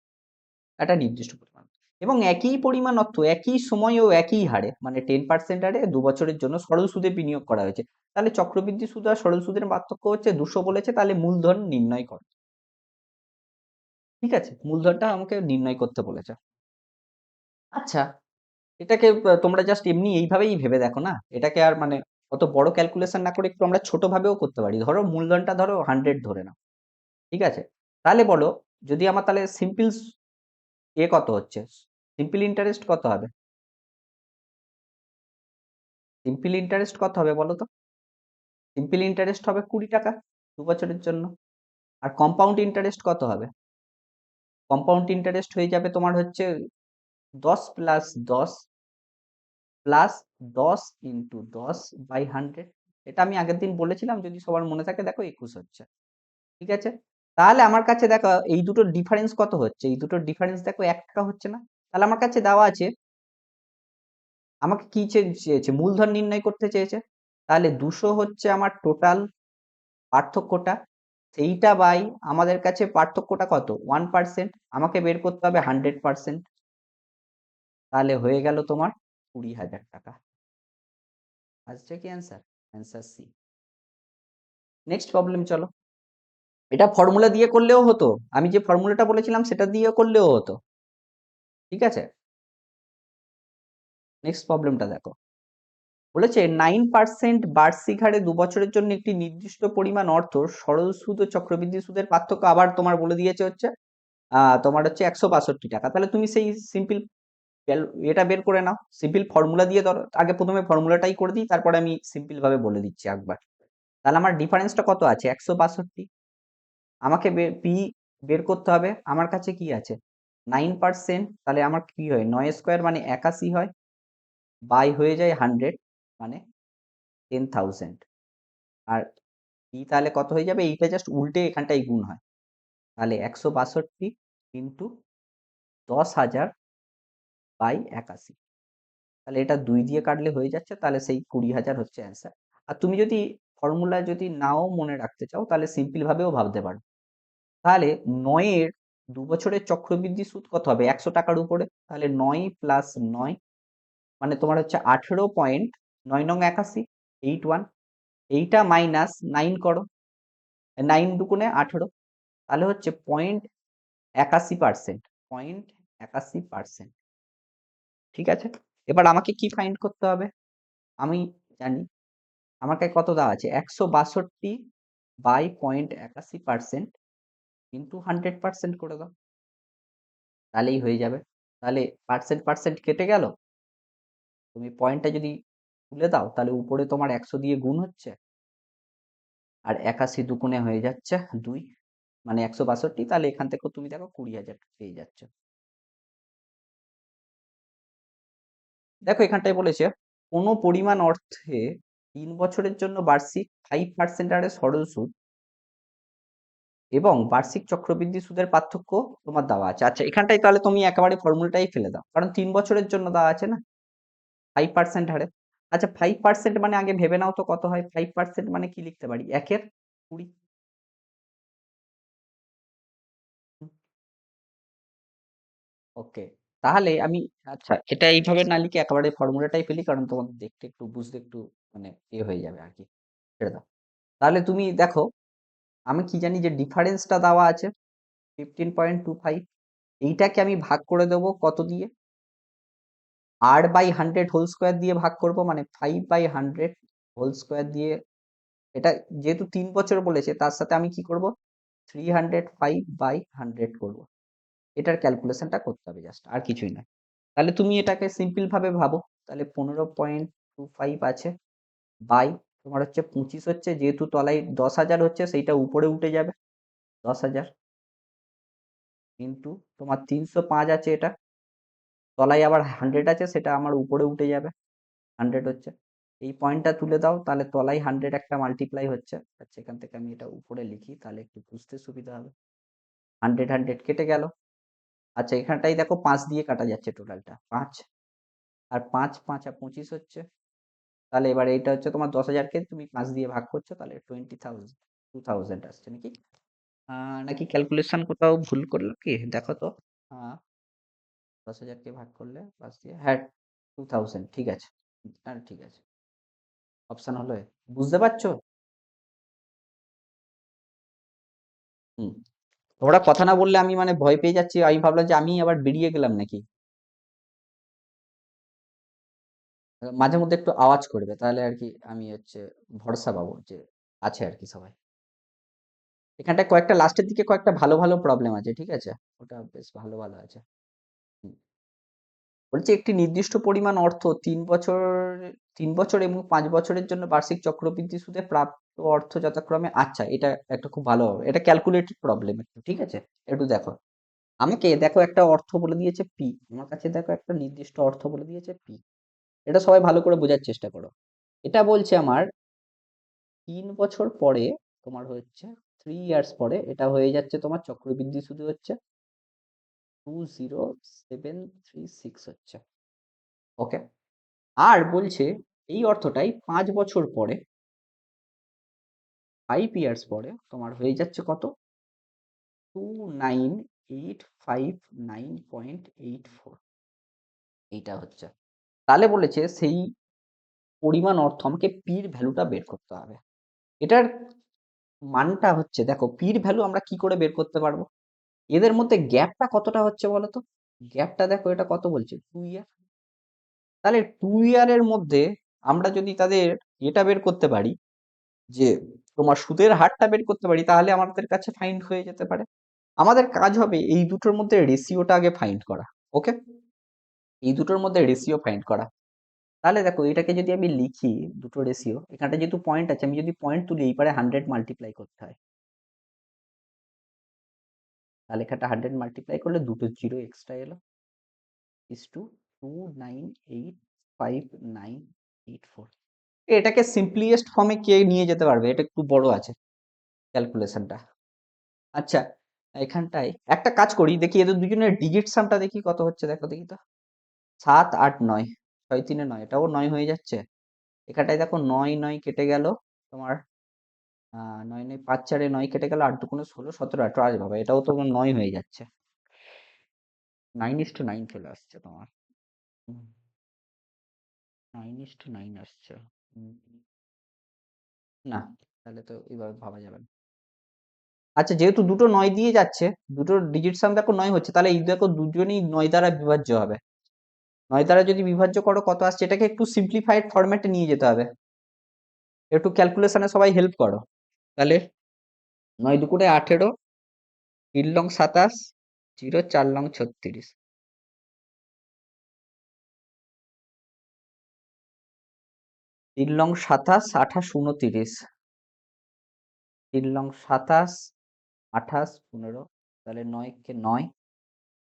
S1: একটা নির্দিষ্ট পরিমাণ এবং একই পরিমাণ অর্থ একই সময় ও একই হারে, মানে 10% হারে 2 বছরের জন্য সরল সুদে বিনিয়োগ করা হয়েছে। তাহলে চক্রবৃদ্ধি সুদ আর সরল সুদের পার্থক্য হচ্ছে 200 বলেছে, তাহলে মূলধন নির্ণয় করো। ঠিক আছে, মূলধনটা আমাকে নির্ণয় করতে বলেছে। আচ্ছা, এটাকে তোমরা জাস্ট এমনি এইভাবেই ভেবে দেখো না, এটাকে আর মানে অত বড় ক্যালকুলেশন না করে একটু আমরা ছোট ভাবেও করতে পারি। ধরো মূলধনটা ধরো 100 ধরে নাও, ঠিক আছে, তাহলে বলো, যদি আমার তাহলে সিম্পল কত হচ্ছে, সিম্পল ইন্টারেস্ট কত হবে? সিম্পল ইন্টারেস্ট কত হবে বলো তো? সিম্পল ইন্টারেস্ট হবে 20 টাকা 2 বছরের জন্য। আর কম্পাউন্ড ইন্টারেস্ট কত হবে? কম্পাউন্ড ইন্টারেস্ট হয়ে যাবে তোমার হচ্ছে 10 + 10 প্লাস 10 × 10/100। এটা আমি আগের দিন বলেছিলাম, যদি সবার মনে থাকে দেখো 21 হচ্ছে। ঠিক আছে, তাহলে আমার কাছে দেখো এই দুটোর ডিফারেন্স কত হচ্ছে, এই দুটোর ডিফারেন্স দেখো 1 টাকা হচ্ছে না? তাহলে আমার কাছে দেওয়া আছে, আমাকে কি চেয়েছে, মূলধন নির্ণয় করতে চেয়েছে। তাহলে 200 হচ্ছে আমার টোটাল পার্থক্যটা, সেইটা বাই আমাদের কাছে পার্থক্যটা কত, 1%, আমাকে বের করতে হবে 100%, তাহলে হয়ে গেল তোমার 20,000 টাকা। আসছে কি answer? Answer C. Next problem চলো। এটা ফর্মুলা দিয়ে করলেও হতো, আমি যে ফর্মুলাটা বলেছিলাম সেটা দিয়ে করলেও হতো। ঠিক আছে, নেক্সট প্রবলেমটা দেখো। বলেছে 9% বার্ষিক হারে 2 বছরের জন্য একটি নির্দিষ্ট পরিমাণ অর্থ সরল সুদ ও চক্রবৃদ্ধি সুদের পার্থক্য আবার তোমার বলে দিয়েছে হচ্ছে তোমার হচ্ছে 162 টাকা। তাহলে তুমি সেই সিম্পল এটা বের করে নাও, সিম্পল ফর্মুলা দিয়ে ধরো, আগে প্রথমে ফর্মুলাটাই করে দিই, তারপরে আমি সিম্পল ভাবে বলে দিচ্ছি একবার। তাহলে আমার ডিফারেন্সটা কত আছে, 162। আমাকে পি বের করতে হবে, আমার কাছে কি আছে, 9%, তাহলে আমার কি হয়, 9 স্কোয়ার মানে 81 হয়, বাই হয়ে যায় 100 মানে 10,000। আর ই তাহলে কত হয়ে যাবে, এইটা জাস্ট উল্টে এখানটাই গুণ হয়, তাহলে 162 ইন্টু 10,000 বাই 81, তাহলে এটা 2 দিয়ে কাটলে হয়ে যাচ্ছে, তাহলে সেই 20,000 হচ্ছে অ্যান্সার। আর তুমি যদি ফর্মুলা যদি নাও মনে রাখতে চাও তাহলে সিম্পল ভাবেও ভাবতে পারো। তাহলে 9 এর 2 বছরের চক্রবৃদ্ধি সুদ কত হবে, 100 টাকার উপরে, তাহলে 9 প্লাস 9 মানে তোমার হচ্ছে 18.9 9 81, 81, এইটা মাইনাস 9 করো, 9 দুগুণে 18, তাহলে হচ্ছে 0.81%, 0.81%। ঠিক আছে, এবার আমাকে কি ফাইন্ড করতে হবে, আমি জানি আমাকে কত দেওয়া আছে, 162 বাই 0.81% ইন্টু 100% করে দাও, তাহলেই হয়ে যাবে। তাহলে পার্সেন্ট পার্সেন্ট কেটে গেল, তুমি পয়েন্টটা যদি তুলে দাও তাহলে উপরে তোমার 100 দিয়ে গুণ হচ্ছে, আর 81 দুগুণে হয়ে যাচ্ছে 2 মানে 162, তাহলে এখান থেকে তুমি দেখো 20,000 পেয়ে যাচ্ছ। দেখো এখানটায় বলেছে কোনো পরিমাণ অর্থে 3 বছরের জন্য বার্ষিক 5% হারে সরল সুদ এবং বার্ষিক চক্রবৃদ্ধি সুদের পার্থক্য তোমার দেওয়া আছে। আচ্ছা, এখানটায় তাহলে তুমি একেবারে ফর্মুলাটাই ফেলে দাও, কারণ 3 বছরের জন্য দেওয়া আছে না 5% হারে। আচ্ছা, 5% মানে আগে ভেবে নাও তো কত হয়, 5% মানে কি লিখতে পারি, 1 এর 20। ওকে, তাহলে আমি, আচ্ছা এটা এইভাবে না লিখে একেবারে ফর্মুলাটাই ফেলি, কারণ তোমাদের দেখতে একটু বুঝতে একটু মানে হয়ে যাবে আর কি, ছেড়ে দাও। তাহলে তুমি দেখো, আমি কি জানি যে ডিফারেন্সটা দেওয়া আছে 15.25, এইটাকে আমি ভাগ করে দেবো কত দিয়ে, r/100 হোল স্কোয়ার দিয়ে ভাগ করব, মানে 5/100 হোল স্কোয়ার দিয়ে। এটা যেহেতু 3 বছর বলেছে, তার সাথে আমি কি করব, 305/100 করব। এটার ক্যালকুলেশনটা করতে হবে জাস্ট, আর কিছুই না। তাহলে তুমি এটাকে সিম্পল ভাবে ভাবো, তাহলে 15.25 আছে, বাই তোমার হচ্ছে 25 হচ্ছে, যেহেতু তলায় 10,000 হচ্ছে সেইটা উপরে উঠে যাবে, 10,000 ইন্টু তোমার 305 আছে, এটা তলায় আবার 100 আছে, সেটা আমার উপরে উঠে যাবে, 100 হচ্ছে। এই পয়েন্টটা তুলে দাও, তাহলে তলায় 100 একটা মাল্টিপ্লাই হচ্ছে। আচ্ছা, এখান থেকে আমি এটা উপরে লিখি তাহলে একটু বুঝতে সুবিধা হবে। 100 100 কেটে গেল। আচ্ছা, এখানটাই দেখো 5 দিয়ে কাটা যাচ্ছে, টোটালটা 5 আর 5 5 আর 25 হচ্ছে। তাহলে এবার এইটা হচ্ছে তোমার 10,000 কে তুমি 5 দিয়ে ভাগ করছো, তাহলে 20,000 2000 আসছে নাকি, নাকি ক্যালকুলেশন কোথাও ভুল করলো কি দেখো তো। 10,000 কে ভাগ করলে 5 দিয়ে, হ্যাঁ 2000, ঠিক আছে। হ্যাঁ ঠিক আছে, অপশন হলো এ। বুঝতে পারছো? হুম, ওরা কথা না বললে আমি মানে ভয় পেয়ে যাচ্ছি, আমি ভাবলাম যে আমি আবার বেরিয়ে গেলাম নাকি। মাঝে মধ্যে একটু আওয়াজ করবে, তাহলে আর কি আমি হচ্ছে ভরসা পাবো যে আছে আর কি সবাই। এখানটায় কয়েকটা লাস্টের দিকে কয়েকটা ভালো ভালো প্রবলেম আছে, ঠিক আছে, ওটা বেশ ভালো ভালো আছে। হুম। বলছে একটি নির্দিষ্ট পরিমাণ অর্থ 3 বছর এবং 5 বছরের জন্য বার্ষিক চক্রবৃদ্ধি সুদে প্রাপ্ত অর্থ যথাক্রমে, আচ্ছা এটা একটা খুব ভালো হবে, এটা ক্যালকুলেটেড প্রবলেম একটু, ঠিক আছে। একটু দেখো, আমাকে দেখো একটা অর্থ বলে দিয়েছে পি, আমার কাছে দেখো একটা নির্দিষ্ট অর্থ বলে দিয়েছে পি। এটা সবাই ভালো করে বোঝার চেষ্টা করো। এটা বলছে আমার 3 বছর পরে, তোমার হচ্ছে 3 ইয়ার্স পরে এটা হয়ে যাচ্ছে তোমার চক্রবৃদ্ধি সুদ হচ্ছে 20736 হচ্ছে। ওকে, আর বলছে এই অর্থটাই 5 বছর পরে, 5 ইয়ার্স পরে তোমার হয়ে যাচ্ছে কত, 29,859.84, এইটা হচ্ছে। তাহলে বলেছে সেই পরিমাণ অর্থ আমাকে পির ভ্যালুটা বের করতে হবে। এটার মানটা হচ্ছে, দেখো পির ভ্যালু আমরা কি করে বের করতে পারবো, এদের মধ্যে গ্যাপটা কতটা হচ্ছে বলো তো। গ্যাপটা দেখো, এটা কত বলছে, 2 ইয়ার। তাহলে 2 ইয়ারের মধ্যে আমরা যদি তাদের এটা বের করতে পারি, যে তোমার সুদের হারটা বের করতে পারি, তাহলে আমাদের কাছে ফাইন্ড হয়ে যেতে পারে। আমাদের কাজ হবে এই দুটোর মধ্যে রেশিওটা আগে ফাইন্ড করা। ওকে, এই দুটোর মধ্যে রেশিও ফাইন্ড করা। তাহলে দেখো এটাকে যদি আমি লিখি, দুটো রেশিও, এখানটা যেহেতু পয়েন্ট আছে, আমি যদি পয়েন্ট তুলি এই পারে 100 মাল্টিপ্লাই করতে হয়। তাহলে এখানটা 100 মাল্টিপ্লাই করলে দুটো জিরো এক্সট্রা এলো, ইস টু 2985984। এটাকে সিম্পলিয়েস্ট ফর্মে কে নিয়ে যেতে পারবে? এটা একটু বড় আছে ক্যালকুলেশনটা। আচ্ছা, এখানটায় একটা কাজ করি, দেখি এদের দুজনের ডিজিট সামটা দেখি কত হচ্ছে, দেখো দেখি তো। 7 8 9, 6 3 9, এটাও 9 হয়ে যাচ্ছে। এখানটায় দেখো 9 9 কেটে গেল তোমার, 9 9 5 4 9 কেটে গেল, 8 2 16 17 18, আরে বাবা এটাও তো 9 হয়ে যাচ্ছে। 9:9 চলে আসছে তোমার। 9:9 আসছে। উম, না, তাহলে তো এভাবে ভাবা যাবে না। আচ্ছা, যেহেতু দুটো 9 দিয়ে যাচ্ছে, দুটো ডিজিট সাম দেখো 9 হচ্ছে, তাহলে এই দেখো দুজনেই 9 দ্বারা বিভাজ্য হবে। 9 দ্বারা যদি বিভাজ্য করো কত আসছে? এটাকে একটু সিম্পলিফাইড ফরম্যাটে নিয়ে যেতে হবে। একটু ক্যালকুলেশনে সবাই হেল্প করো। তাহলে 9 2 18, 3 লং 27, 0 4 লং 36, 3 লং 27 28 29, 3 লং 27 28 15, তাহলে 9 কে 9,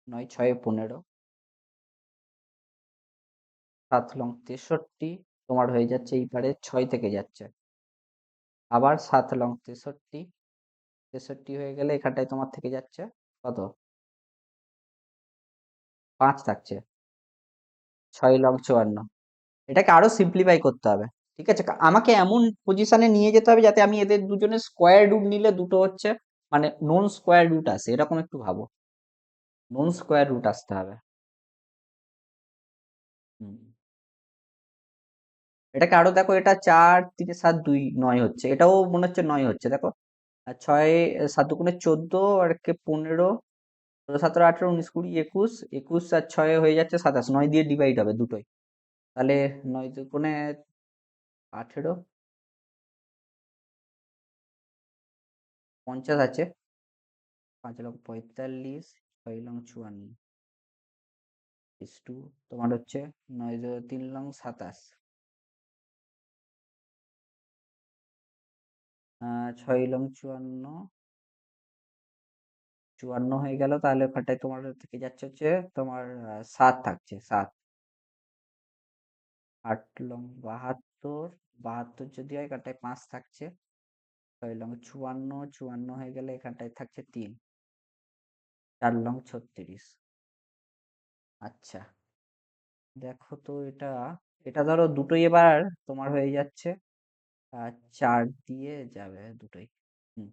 S1: 9 6 15, 7 লং 63, তোমার হয়ে যাচ্ছে এইবারে 6 থেকে যাচ্ছে, আবার 7 লং 63, 63 হয়ে গেলে এখানটায় তোমার থেকে যাচ্ছে কত? 5 থাকছে, 6 লং 54। এটাকে আরো সিম্পলিফাই করতে হবে। ঠিক আছে, আমাকে এমন পজিশনে নিয়ে যেতে হবে যাতে আমি এদের দুজনের স্কোয়ার রুট নিলে দুটো হচ্ছে মানে নন স্কোয়ার রুট আসে, এরকম একটু ভাবো। নন স্কোয়ার রুট আসতে হবে। হুম। এটাকে আরো দেখো, এটা 4 3 7 2 9 হচ্ছে, এটাও মনে হচ্ছে 9 হচ্ছে, দেখো। আর 6 7 2 14, আর একে 15, 16 17 18 19 20 21, 21 আর 6 হয়ে যাচ্ছে 27, 9 দিয়ে ডিভাইড হবে দুটোই। তাহলে 9 2 18, 50 আছে, 5 লং 45, 6 লং 54, ইস টু তোমার হচ্ছে 9 3 লং 27, 6 লং 54, 54 হয়ে গেল, তাহলে ওখানটায় তোমার থেকে যাচ্ছে হচ্ছে তোমার 7 থাকছে, 7। 8 লং 72, 72 যদি হয় এখানটায় 5 থাকছে, 6 লং 54, 54 হয়ে গেলে এখানটায় থাকছে 3, 4 লং 36। আচ্ছা, দেখো তো এটা, এটা ধরো দুটোই এবার তোমার হয়ে যাচ্ছে 4 দিয়ে যাবে দুটোই। হুম,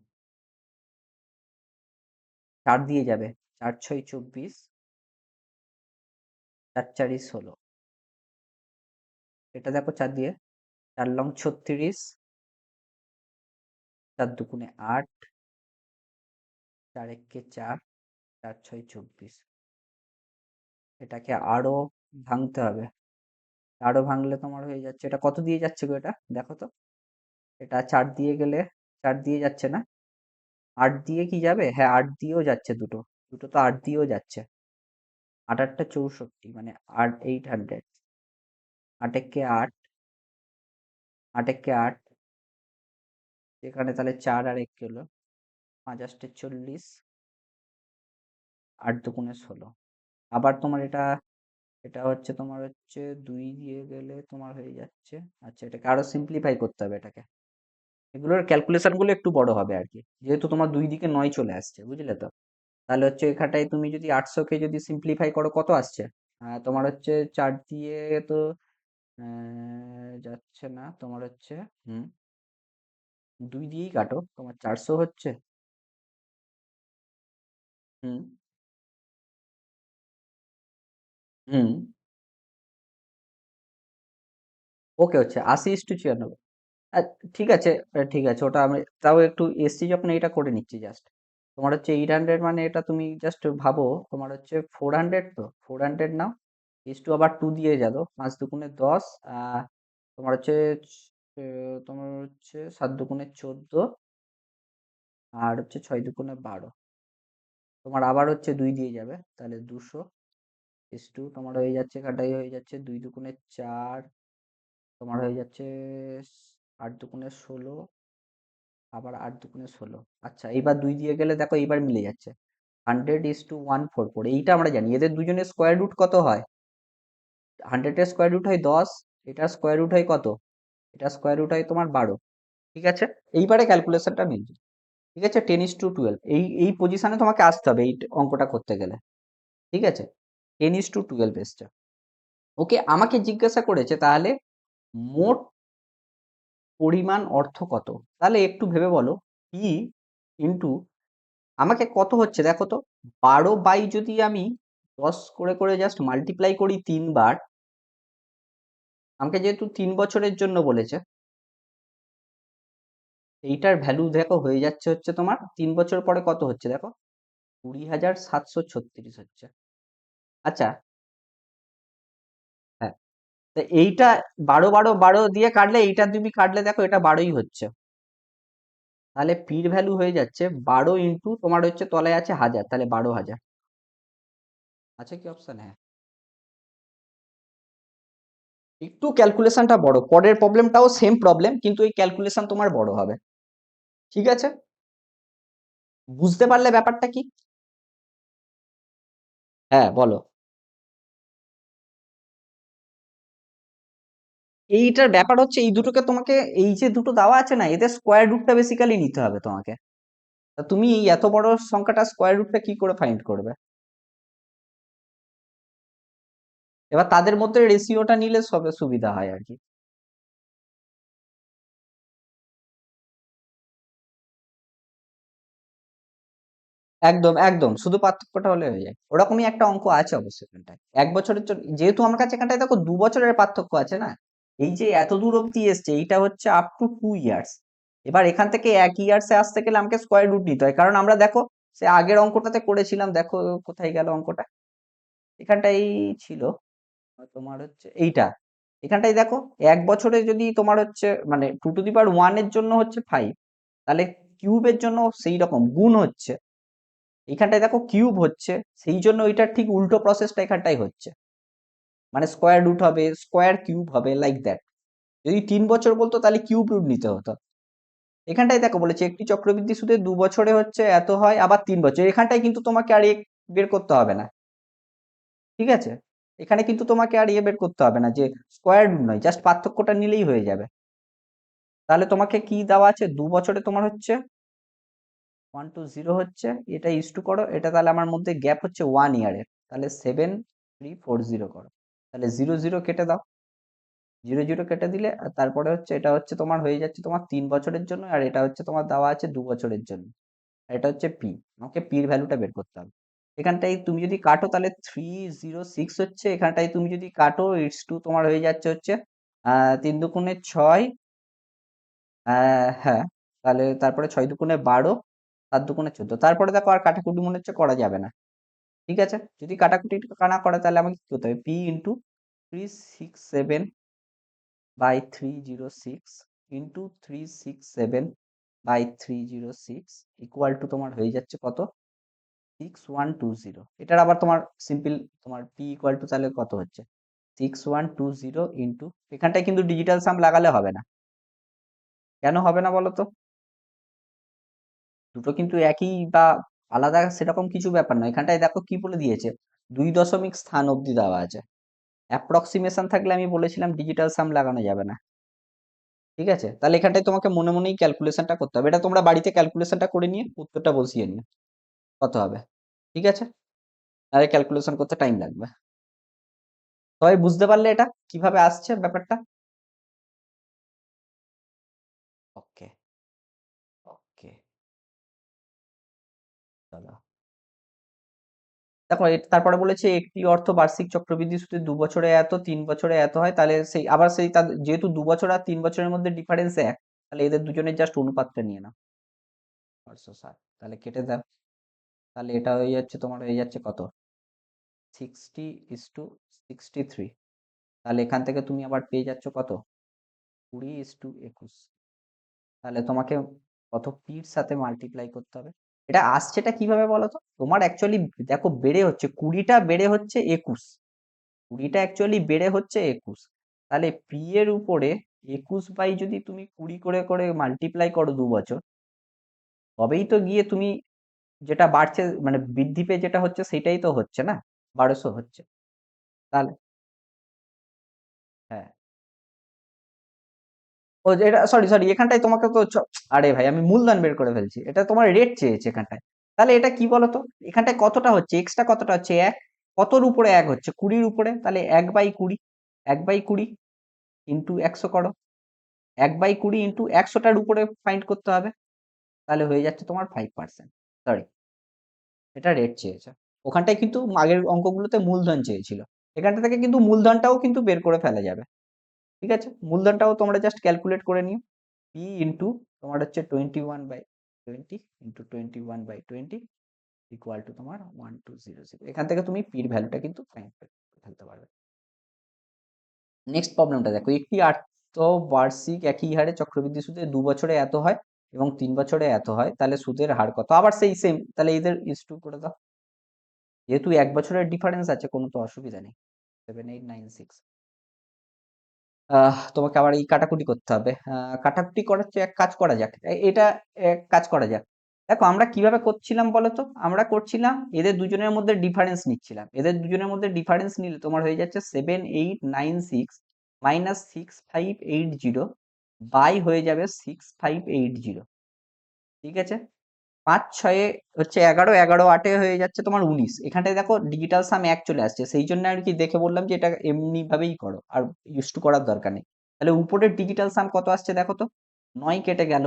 S1: 4 দিয়ে যাবে, 4 6 24, 4 4 16। এটা দেখো 4 দিয়ে, 4 লং 36, 4 2 8, 4 1 4, 4 6 24। এটাকে আরো ভাঙতে হবে, আরো ভাঙলে তোমার হয়ে যাচ্ছে, এটা কত দিয়ে যাচ্ছে গো? এটা দেখো তো, এটা 4 দিয়ে গেলে 4 দিয়ে যাচ্ছে না, 8 দিয়ে কি যাবে? হ্যাঁ, 8 দিয়েও যাচ্ছে দুটো, দুটো তো 8 দিয়েও যাচ্ছে। 8 8 64, মানে 8 800, 8 1 8, 8 1 8, এখানে তাহলে 4 আর 1 গেল, 5 8 40, 8 2 16। আবার তোমার এটা, এটা হচ্ছে তোমার হচ্ছে 2 দিয়ে গেলে তোমার হয়ে যাচ্ছে। আচ্ছা, এটাকে আরো সিম্পলিফাই করতে হবে এটাকে, এগুলোর ক্যালকুলেশন গুলো একটু বড় হবে আর কি, যেহেতু তোমার দুই দিকে 9 চলে আসছে, বুঝলে তো। তাহলে হচ্ছে এখানটায় তুমি যদি 800 কে যদি সিম্পলিফাই করো কত আসছে? তোমার হচ্ছে 4 দিয়ে তো যাচ্ছে না, তোমার হচ্ছে 2 দিয়েই কাটো, তোমার 400 হচ্ছে। হুম হুম ওকে, হচ্ছে 80:96। আহ, ঠিক আছে, ঠিক আছে, ওটা আমি তাও একটু এসছি যখন এটা করে নিচ্ছি জাস্ট। তোমার হচ্ছে 800, মানে এটা তুমি জাস্ট ভাবো, তোমার হচ্ছে 400, তো 400 নাও, ইস টু আবার 2 দিয়ে গেল, 5 2 10, তোমার হচ্ছে তোমার হচ্ছে 7 2 14, আর হচ্ছে 6 2 12, তোমার আবার হচ্ছে 2 দিয়ে যাবে, তাহলে 200, ইস টু তোমার হয়ে যাচ্ছে, কাটাই হয়ে যাচ্ছে 2 2 4, তোমার হয়ে যাচ্ছে 8 2 16, আবার 8 2 16। আচ্ছা, এইবার 2 দিয়ে গেলে দেখো এইবার মিলে যাচ্ছে, 100:144, এইটা আমরা জানি। এদের দুজনের স্কোয়ার রুট কত হয়? 100 এর স্কোয়ার রুট হয় 10, এটার স্কোয়ার রুট হয় কত? এটার স্কোয়ার রুট হয় তোমার 12। ঠিক আছে, এইবারে ক্যালকুলেশনটা মিলবে। ঠিক আছে, 10:12, এই পজিশনে তোমাকে আসতে হবে এই অঙ্কটা করতে গেলে। ঠিক আছে, 10:12 এসছে। ওকে, আমাকে জিজ্ঞাসা করেছে তাহলে মোট পরিমাণ অর্থ কত। তাহলে একটু ভেবে বলো, পি ইন্টু আমাকে কত হচ্ছে দেখো তো, 12 যদি আমি 10 করে করে জাস্ট মাল্টিপ্লাই করি 3 বার, আমাকে যেহেতু 3 বছরের জন্য বলেছে, এইটার ভ্যালু দেখো হয়ে যাচ্ছে হচ্ছে তোমার 3 বছর পরে কত হচ্ছে দেখো, 20,736 হচ্ছে। আচ্ছা, হ্যাঁ, তো এইটা 12 দিয়ে কাটলে, এইটা তুমি কাটলে দেখো এটা 12ই হচ্ছে। তাহলে পির ভ্যালু হয়ে যাচ্ছে 12 ইন্টু তোমার হচ্ছে তলায় আছে 1000, তাহলে 12,000। আচ্ছা, কি অপশন? হ্যাঁ, একটু ক্যালকুলেশনটা বড়, পরের প্রবলেমটাও সেম প্রবলেম, কিন্তু এই ক্যালকুলেশন তোমার বড় হবে। ঠিক আছে, বুঝতে পারলে ব্যাপারটা কি? হ্যাঁ, বলো। এইটার ব্যাপার হচ্ছে এই দুটোকে তোমাকে, এই যে দুটো দেওয়া আছে না, এদের স্কোয়ার রুটটা বেসিক্যালি নিতে হবে তোমাকে। তা তুমি এই এত বড় সংখ্যাটা স্কোয়ার রুটটা কি করে ফাইন্ড করবে? এবার তাদের মধ্যে রেশিওটা নিলে সবে সুবিধা হয় আর কি। একদম একদম, শুধু পার্থক্যটা হলে হয়ে যায়। ওরকমই একটা অঙ্ক আছে অবশ্যই এখানটায়, 1 বছরের জন্য, যেহেতু আমার কাছে এখানটায় দেখো 2 বছরের পার্থক্য আছে না, এই যে এত দূর অব্দি এসছে এইটা হচ্ছে আপ টু 2 ইয়ার্স। এবার এখান থেকে 1 ইয়ার্সে আসতে গেলে আমাকে স্কোয়ার রুট নিতে হয়, কারণ আমরা দেখো সে আগের অঙ্কটাতে করেছিলাম, দেখো কোথায় গেল অঙ্কটা, এখানটাই ছিল তোমার হচ্ছে এইটা, এখানটাই দেখো 1 বছরে যদি তোমার হচ্ছে মানে 2 টু দি পাওয়ার 1 এর জন্য হচ্ছে 5, তাহলে কিউবের জন্য সেই রকম গুণ হচ্ছে, এখানটায় দেখো কিউব হচ্ছে, সেই জন্য এটার ঠিক উল্টো প্রসেসটা এখানটাই হচ্ছে, মানে স্কোয়ার রুট হবে, স্কোয়ার কিউব হবে, লাইক দ্যাট। যদি 3 বছর বলতো তাহলে কিউব রুট নিতে হতো। এখানটাই দেখো বলেছে একটি চক্রবৃদ্ধি সুদে 2 বছরে হচ্ছে এত হয়, আবার 3 বছর, এখানটায় কিন্তু তোমাকে আর বের করতে হবে না। ঠিক আছে, এখানে কিন্তু তোমাকে আর বের করতে হবে না যে স্কোয়ার রুট নয়, জাস্ট পার্থক্যটা নিলেই হয়ে যাবে। তাহলে তোমাকে কি দেওয়া আছে, 2 বছরে তোমার হচ্ছে 120 হচ্ছে, এটা ইস টু করো, এটা তাহলে আমার মধ্যে গ্যাপ হচ্ছে 1 ইয়ারের, তাহলে 7340 করো, তাহলে 00 কেটে দাও, 00 কেটে দিলে আর তারপরে হচ্ছে এটা হচ্ছে তোমার হয়ে যাচ্ছে তোমার 3 বছরের জন্য, আর এটা হচ্ছে তোমার দেওয়া আছে 2 বছরের জন্য, আর এটা হচ্ছে পি। আমাকে পির ভ্যালুটা বের করতে হবে। এখানটাই তুমি যদি কাটো তাহলে 306 হচ্ছে, এখানটাই তুমি যদি কাটো ইটস টু তোমার হয়ে যাচ্ছে হচ্ছে 3 দুগুণে 6, হ্যাঁ, তাহলে তারপরে 6 দুগুণে 12, 7 দুগুণে 14, তারপরে দেখো আর কাটাকুটি মনে হচ্ছে করা যাবে না। ঠিক আছে, যদি কাটাকুটি না করে তাহলে আমাকে কি করতে হবে, P into 367/306 into 367/306 equal to তোমার হয়ে যাচ্ছে কত, 6120। এটার আবার তোমার সিম্পল, তোমার পি ইকুয়াল টু তাহলে কত হচ্ছে, 6120 ইন্টু, এখানটায় কিন্তু ডিজিটাল সাম লাগালে হবে না। কেন হবে না বলো তো? দুটো কিন্তু একই বা আলাদা সেরকম কিছু ব্যাপার নয়, এখানটায় দেখো কি বলে দিয়েছে, 2 দশমিক স্থান অবধি দেওয়া আছে। অ্যাপ্রক্সিমেশন থাকলে আমি বলেছিলাম ডিজিটাল সাম লাগানো যাবে না। ঠিক আছে, তাহলে এখানটায় তোমাকে মনে মনেই ক্যালকুলেশনটা করতে হবে, এটা তোমরা বাড়িতে ক্যালকুলেশনটা করে নিয়ে উত্তরটা বসিয়ে নিও কত হবে। ঠিক আছে, আরে ক্যালকুলেশন করতে টাইম লাগবে। সবাই বুঝতে পারলে এটা কিভাবে আসছে ব্যাপারটা? ওকে, ওকে, চলো। দেখো তারপরে বলেছে একটি অর্থ বার্ষিক চক্রবৃদ্ধি সুদে 2 বছরে এত, 3 বছরে এত হয়, তাহলে সেই আবার সেই যেহেতু 2 বছর আর 3 বছরের মধ্যে ডিফারেন্স এক, তাহলে এদের দুজনের জাস্ট অনুপাতটা নিয়ে নাও, 860, তাহলে কেটে দাও, তাহলে এটা হয়ে যাচ্ছে তোমার হয়ে যাচ্ছে কত, 60:63, তাহলে এখান থেকে তুমি আবার পেয়ে যাচ্ছ কত, 20:21, তাহলে তোমাকে কত পির সাথে মাল্টিপ্লাই করতে হবে। এটা আসছেটা কিভাবে বলো তো, তোমার অ্যাকচুয়ালি দেখো বেড়ে হচ্ছে 20টা, বেড়ে হচ্ছে 21, 20টা অ্যাকচুয়ালি বেড়ে হচ্ছে 21, তাহলে পি এর উপরে 21 যদি তুমি 20 করে করে মাল্টিপ্লাই করো 2 বছর, তবেই তো গিয়ে তুমি যেটা বাড়ছে মানে বৃদ্ধি পেয়ে যেটা হচ্ছে সেটাই তো হচ্ছে না, 1200 হচ্ছে। তাহলে হ্যাঁ, ও এটা সরি সরি এখানটায় তোমাকে তো আরে ভাই আমি মূলধন বের করে ফেলছি, এটা তোমার রেট চেয়েছে এখানটায়। তাহলে এটা কি বলতো, এখানটায় কতটা হচ্ছে, এক্সট্রা কতটা হচ্ছে, এক, কতর উপরে এক হচ্ছে, 20-র উপরে, তাহলে 1/20, 1/20 ইন্টু 100 করো, 1/20 ইন্টু 100টার উপরে ফাইন্ড করতে হবে, তাহলে হয়ে যাচ্ছে তোমার 5%। সরি, এটা রেট চেয়েছে। ওখানটায় কিন্তু আগের অঙ্কগুলোতে মূলধন চেয়েছিল, এখানটা থেকে কিন্তু মূলধনটাও কিন্তু বের করে ফেলা যাবে। ঠিক আছে, মূলধনটাও তোমরা জাস্ট ক্যালকুলেট করে নিও। পি ইন্টু তোমার হচ্ছে 21/20 ইন্টু 21/20 ইকুয়াল টু তোমার 1200। এখান থেকে তুমি পির ভ্যালুটা কিন্তু ফাইন্ড করে ফেলতে পারবে। নেক্সট প্রবলেমটা দেখো, একটি বার্ষিক একই হারে চক্রবৃদ্ধি সুদে 2 বছরে এত হয় এবং 3 বছরে এত হয়, তাহলে সুদের হার কত? আবার সেই সেম, তাহলে এদের ইস টু করে দাও, যেহেতু 1 বছরের ডিফারেন্স আছে কোনো তো অসুবিধা নেই। 7896, তোমাকে আবার এই কাটাকুটি করতে হবে। কাটাকুটি করার চেয়ে এক কাজ করা যাক, এটা এক কাজ করা যাক। দেখো আমরা কিভাবে করছিলাম বলো তো, আমরা করছিলাম এদের দুজনের মধ্যে ডিফারেন্স নিচ্ছিলাম, এদের দুজনের মধ্যে ডিফারেন্স নিলে তোমার হয়ে যাচ্ছে 7896 মাইনাস 6580 বাই হয়ে যাবে 6580। ঠিক আছে, 5 6 হচ্ছে 11, 11 8 হয়ে যাচ্ছে তোমার 19। এখানটায় দেখো ডিজিটাল সাম 1 চলে আসছে, সেই জন্য আর কি দেখে বললাম যে এটা এমনি ভাবেই করো, আর ইউজ টু করার দরকার নেই। তাহলে উপরের ডিজিটাল সাম কত আসছে দেখো তো, 9 কেটে গেল,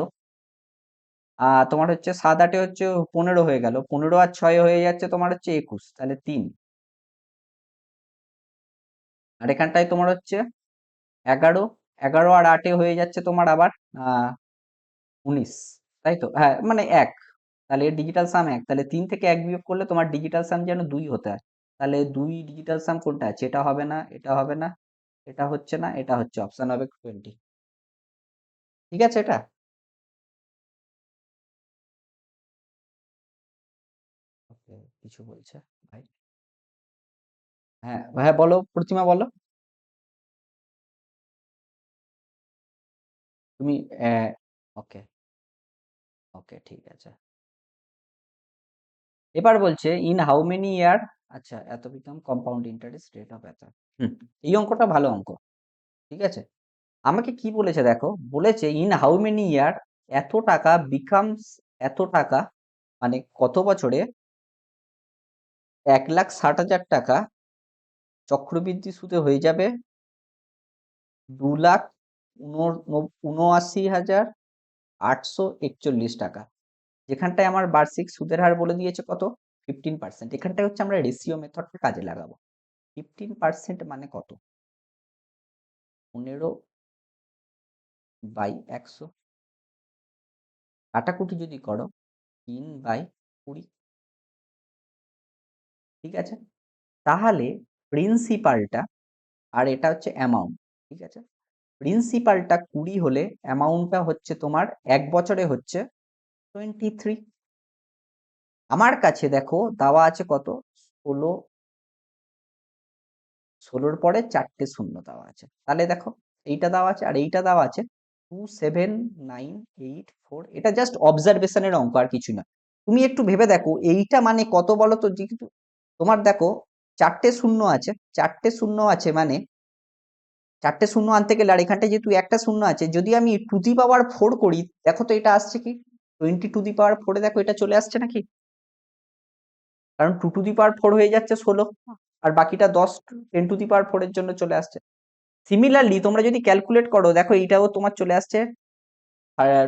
S1: তোমার হচ্ছে 7 8 হচ্ছে 15 হয়ে গেল, 15 আর 6 হয়ে যাচ্ছে তোমার হচ্ছে 21, তাহলে 3। আর এখানটায় তোমার হচ্ছে 11, 11 আর 8 হয়ে যাচ্ছে তোমার আবার 19, তাই তো? হ্যাঁ মানে 1, তাহলে এর ডিজিটাল সাম 1, তাহলে 3 থেকে 1 বিয়োগ করলে তোমার ডিজিটাল সাম যেন 2 হতে হয়। তাহলে 2 ডিজিটাল সাম কোনটা আছে, এটা হবে না, এটা হবে না, এটা হচ্ছে না, এটা হচ্ছে, অপশন হবে 20। ঠিক আছে এটা? ওকে, কিছু বলছে ভাই? হ্যাঁ হ্যাঁ বলো প্রতিমা বলো। তুমি ওকে, ওকে ঠিক আছে। এবার বলছে ইন হাউ মেনি ইয়ার, আচ্ছা এত become compound interest rate of এত। হুম, এই অঙ্কটা ভালো অঙ্ক। ঠিক আছে, আমাকে কি বলেছে দেখো, বলেছে ইন হাউ মেনি ইয়ার এত টাকা বিকামস, এত টাকা মানে কত বছরে 1,60,000 টাকা চক্রবৃদ্ধি সুদে হয়ে যাবে 2,79,841 টাকা। যেখানটায় আমার বার্ষিক সুদের হার বলে দিয়েছে কত, 15%। এখানটায় হচ্ছে আমরা রেশিও মেথডটা কাজে লাগাবো। 15% মানে কত, 15/100, কাটাকুটি যদি করো 3/20। ঠিক আছে, তাহলে প্রিন্সিপালটা, আর এটা হচ্ছে অ্যামাউন্ট, ঠিক আছে, প্রিন্সিপালটা 20 হলে অ্যামাউন্টটা হচ্ছে তোমার 1 বছরে হচ্ছে 23। আমার কাছে দেখো দেওয়া আছে কত, 16, 16-র পরে 4টে শূন্য দেওয়া আছে, তাহলে দেখো এইটা দেওয়া আছে আর এইটা দেওয়া আছে 27984। এটা জাস্ট অবজারভেশনের অঙ্ক আর কিছু না। তুমি একটু ভেবে দেখো এইটা মানে কত বলো তো, যেহেতু তোমার দেখো 4টে শূন্য আছে, 4টে শূন্য আছে মানে 4টে শূন্য আনতে গেলে, আর এখানটায় যেহেতু একটা শূন্য আছে, যদি আমি 2 দি পাওয়ার 4 করি, দেখো তো এটা আসছে কি, 20 টু দি পাওয়ার 4 দেখো এটা চলে আসছে নাকি, কারণ 2 টু দি পাওয়ার 4 হয়ে যাচ্ছে 16, আর বাকিটা 10 10 টু দি পাওয়ার 4 এর জন্য চলে আসছে। সিমিলারলি তোমরা যদি ক্যালকুলেট করো দেখো এইটাও তোমার চলে আসছে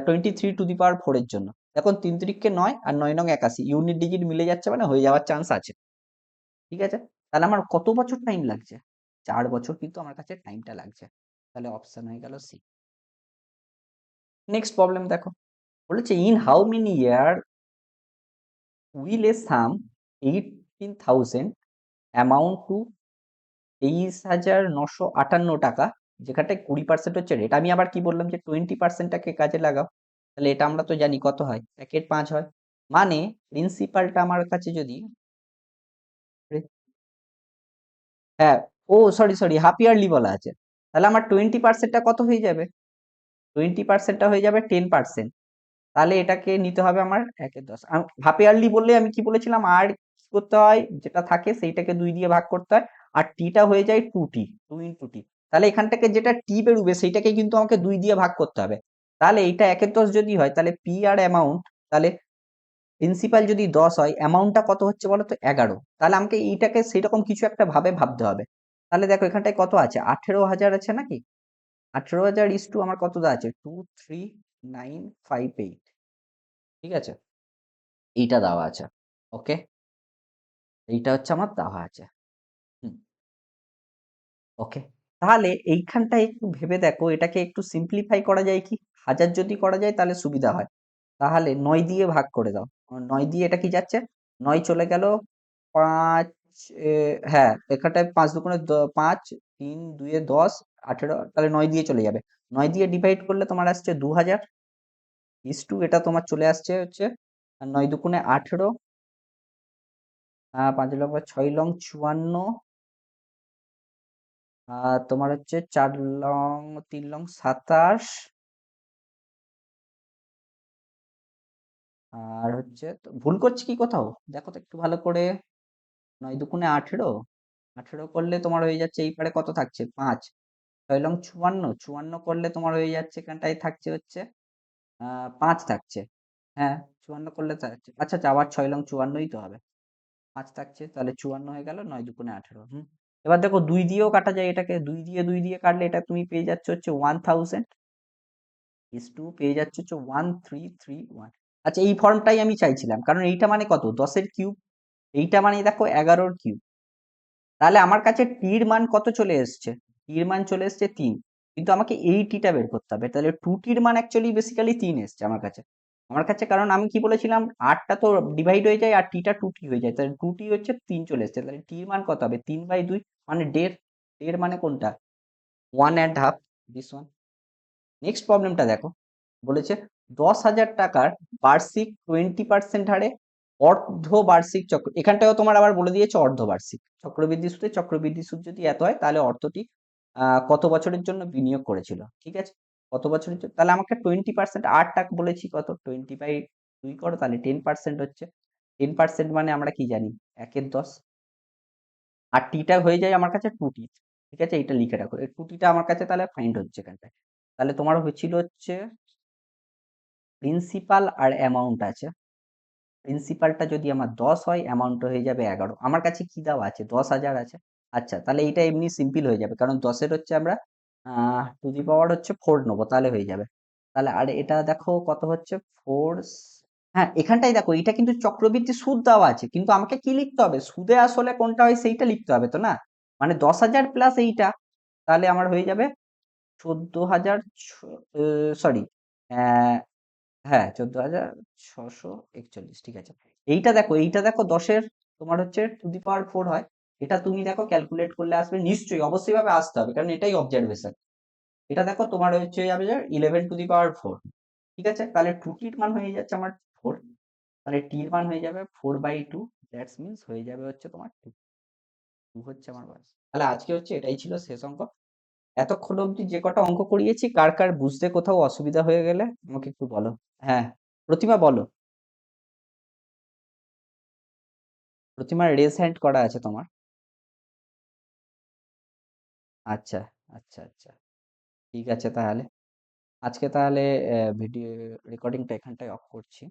S1: 23 টু দি পাওয়ার 4 এর জন্য। দেখো 3 3 9 আর 9 9 81, ইউনিট ডিজিট মিলে যাচ্ছে মানে হয়ে যাওয়ার চান্স আছে। ঠিক আছে, তাহলে আমার কত বছর টাইম লাগছে, 4 বছর কিন্তু আমার কাছে টাইমটা লাগছে, তাহলে অপশন হয়ে গেল সি। নেক্সট প্রবলেম দেখো, বলেছে in how many year will A some 18,000 amount two 23,958 টাকা, যেখানটায় 20% হচ্ছে রেট। আমি আবার কি বললাম যে 20%টাকে কাজে লাগাও, তাহলে এটা আমরা তো জানি কত হয়, 1/5 হয়, মানে প্রিন্সিপালটা আমার কাছে যদি, হ্যাঁ, ও সরি সরি হাফ ইয়ারলি বলা আছে, তাহলে আমার 20%টা কত হয়ে যাবে, 20%টা হয়ে যাবে 10%। তাহলে এটাকে নিতে হবে আমার 1/10। হাফ ইয়ারলি বললে আমি কি বলেছিলাম, আর কি করতে হয়, যেটা থাকে সেইটাকে 2 দিয়ে ভাগ করতে হয়, আর টিটা হয়ে যায় 2t, 2 × t। তাহলে এখান থেকে যেটা টি বেরোবে সেইটাকে কিন্তু আমাকে 2 দিয়ে ভাগ করতে হবে। তাহলে এইটা 1/10 যদি হয়, তাহলে পি আর অ্যামাউন্ট, তাহলে প্রিন্সিপাল যদি 10 হয়, অ্যামাউন্টটা কত হচ্ছে বলো তো, 11। তাহলে আমাকে এইটাকে সেরকম কিছু একটা ভাবে ভাবতে হবে। তাহলে দেখো এখানটায় কত আছে, 18,000 আছে নাকি, 18,000 ইস টু আমার কত দেওয়া আছে, 23958। ঠিক আছে, এইটা দেওয়া আছে। ওকে, এইটা হচ্ছে আমার দেওয়া আছে। হুম, ওকে। তাহলে এইখানটায় একটু ভেবে দেখো, এটাকে একটু সিম্পলিফাই করা যায় কি, 1000 যদি করা যায় তাহলে সুবিধা হয়। তাহলে 9 দিয়ে ভাগ করে দাও। 9 দিয়ে এটা কি যাচ্ছে, 9 চলে গেল, 5, হ্যাঁ এখানটায় 5 দুগুণে 5, 3 2 10, 18, তাহলে 9 দিয়ে চলে যাবে। 9 দিয়ে ডিভাইড করলে তোমার আসছে 2000 ইস টু, এটা তোমার চলে আসছে হচ্ছে 9 দুগুণে 18, 5 লং 6 লং 54, আর তোমার হচ্ছে 4 লং 3 লং 27, আর হচ্ছে ভুল করছি কি কোথাও, দেখো তো একটু ভালো করে। 9 দুগুণে 18, 18 করলে তোমার হয়ে যাচ্ছে এই পারে কত থাকছে, 5, 6 লং 54, 54 করলে তোমার হয়ে যাচ্ছে এখানটায় থাকছে হচ্ছে 5 থাকছে। হ্যাঁ, 54 করলে থাকছে, আচ্ছা আচ্ছা, আবার 6 লং 54ই তো হবে, 5 থাকছে, তাহলে 54 হয়ে গেল, 9 দুগুণে 18। এবার দেখো 2 দিয়েও কাটা যায় এটাকে, 2 দিয়ে কাটলে এটা তুমি পেয়ে যাচ্ছে হচ্ছে 1000 ইস টু, পেয়ে যাচ্ছে হচ্ছে 1331। আচ্ছা, এই ফর্মটাই আমি চাইছিলাম, কারণ এইটা মানে কত, 10-এর কিউব, এইটা মানে দেখো 11-র কিউব। তাহলে আমার কাছে টির মান কত চলে এসছে, টির মান চলে এসছে 3, কিন্তু আমাকে এই টিটা বের করতে হবে। তাহলে 2টির মান অ্যাকচুয়ালি বেসিক্যালি 3 এসছে আমার কাছে, কারণ আমি কি বলেছিলাম, 8টা তো ডিভাইড হয়ে যায় আর টিটা 2টি হয়ে যায়, তাহলে 2টি হচ্ছে 3 চলে এসছে। তাহলে টির মান কত হবে, 3/2, মানে 1.5। 1.5 মানে কোনটা, 1.5, দিস ওয়ান। নেক্সট প্রবলেমটা দেখো, বলেছে 10,000 টাকার বার্ষিক 20% হারে অর্ধবার্ষিক চক্র, এখানটাও তোমার আবার বলে দিয়েছে অর্ধবার্ষিক চক্রবৃদ্ধি সুদে, চক্রবৃদ্ধি সুদ যদি এত হয় তাহলে অর্থটি কত বছরের জন্য বিনিয়োগ করেছিল। ঠিক আছে, কত বছরের জন্য, তাহলে আমাকে 20%, 8 টাকা বলেছি কত, 20/2 করো, তাহলে 10% হচ্ছে। 10% মানে আমরা কি জানি, 1/10। আর টিটা হয়ে যায় আমার কাছে 2টি। ঠিক আছে, এটা লিখে রাখো, এই 2টিটা আমার কাছে তাহলে ফাইন্ড হচ্ছে এখানটায়। তাহলে তোমার হচ্ছিল হচ্ছে প্রিন্সিপাল আর অ্যামাউন্ট আছে। প্রিন্সিপালটা যদি আমার 10 হয়, অ্যামাউন্ট হয়ে যাবে 11। আমার কাছে কি দেওয়া আছে, 10,000 আছে। আচ্ছা, তাহলে এইটা এমনি সিম্পল হয়ে যাবে, কারণ 10-এর হচ্ছে আমরা টু দি পাওয়ার হচ্ছে 4 নেবো, তাহলে হয়ে যাবে। তাহলে আর এটা দেখো কত হচ্ছে, 4। হ্যাঁ, এখানটাই দেখো এটা কিন্তু চক্রবৃদ্ধি সুদ দেওয়া আছে, কিন্তু আমাকে কি লিখতে হবে, সুদে আসলে কোনটা হয় সেইটা লিখতে হবে তো না, মানে 10,000 প্লাস এইটা, তাহলে আমার হয়ে যাবে 14,000, সরি, হ্যাঁ 14,641, ঠিক আছে। এইটা দেখো 10-এর তোমার হচ্ছে টু দি পাওয়ার 4 হয়। এটা তুমি দেখো ক্যালকুলেট করলে আসবে, নিশ্চয়ই অবশ্যই ভাবে আসতে হবে, কারণ এটাই অবজারভেশন। এটা দেখো তোমার হচ্ছে যাবে 11 টু দি পাওয়ার 4। ঠিক আছে, তাহলে টুটির মান হয়ে যাচ্ছে আমার 4, তাহলে টির মান হয়ে যাবে 4/2, দ্যাটস মিনস হয়ে যাবে হচ্ছে তোমার 2। 2 হচ্ছে আমার বয়স। তাহলে আজকে হচ্ছে এটাই ছিল শেষ অঙ্ক। এতক্ষণ অবধি যে কটা অঙ্ক করিয়েছি, কার কার বুঝতে কোথাও অসুবিধা হয়ে গেলে আমাকে একটু বলো। হ্যাঁ, প্রতিমা বলো। প্রতিমার রেজ হ্যান্ড করা আছে তোমার। আচ্ছা, আচ্ছা, আচ্ছা, ঠিক আছে তাহলে। আজকে তাহলে ভিডিও রেকর্ডিংটা এখানটায় অফ করছি।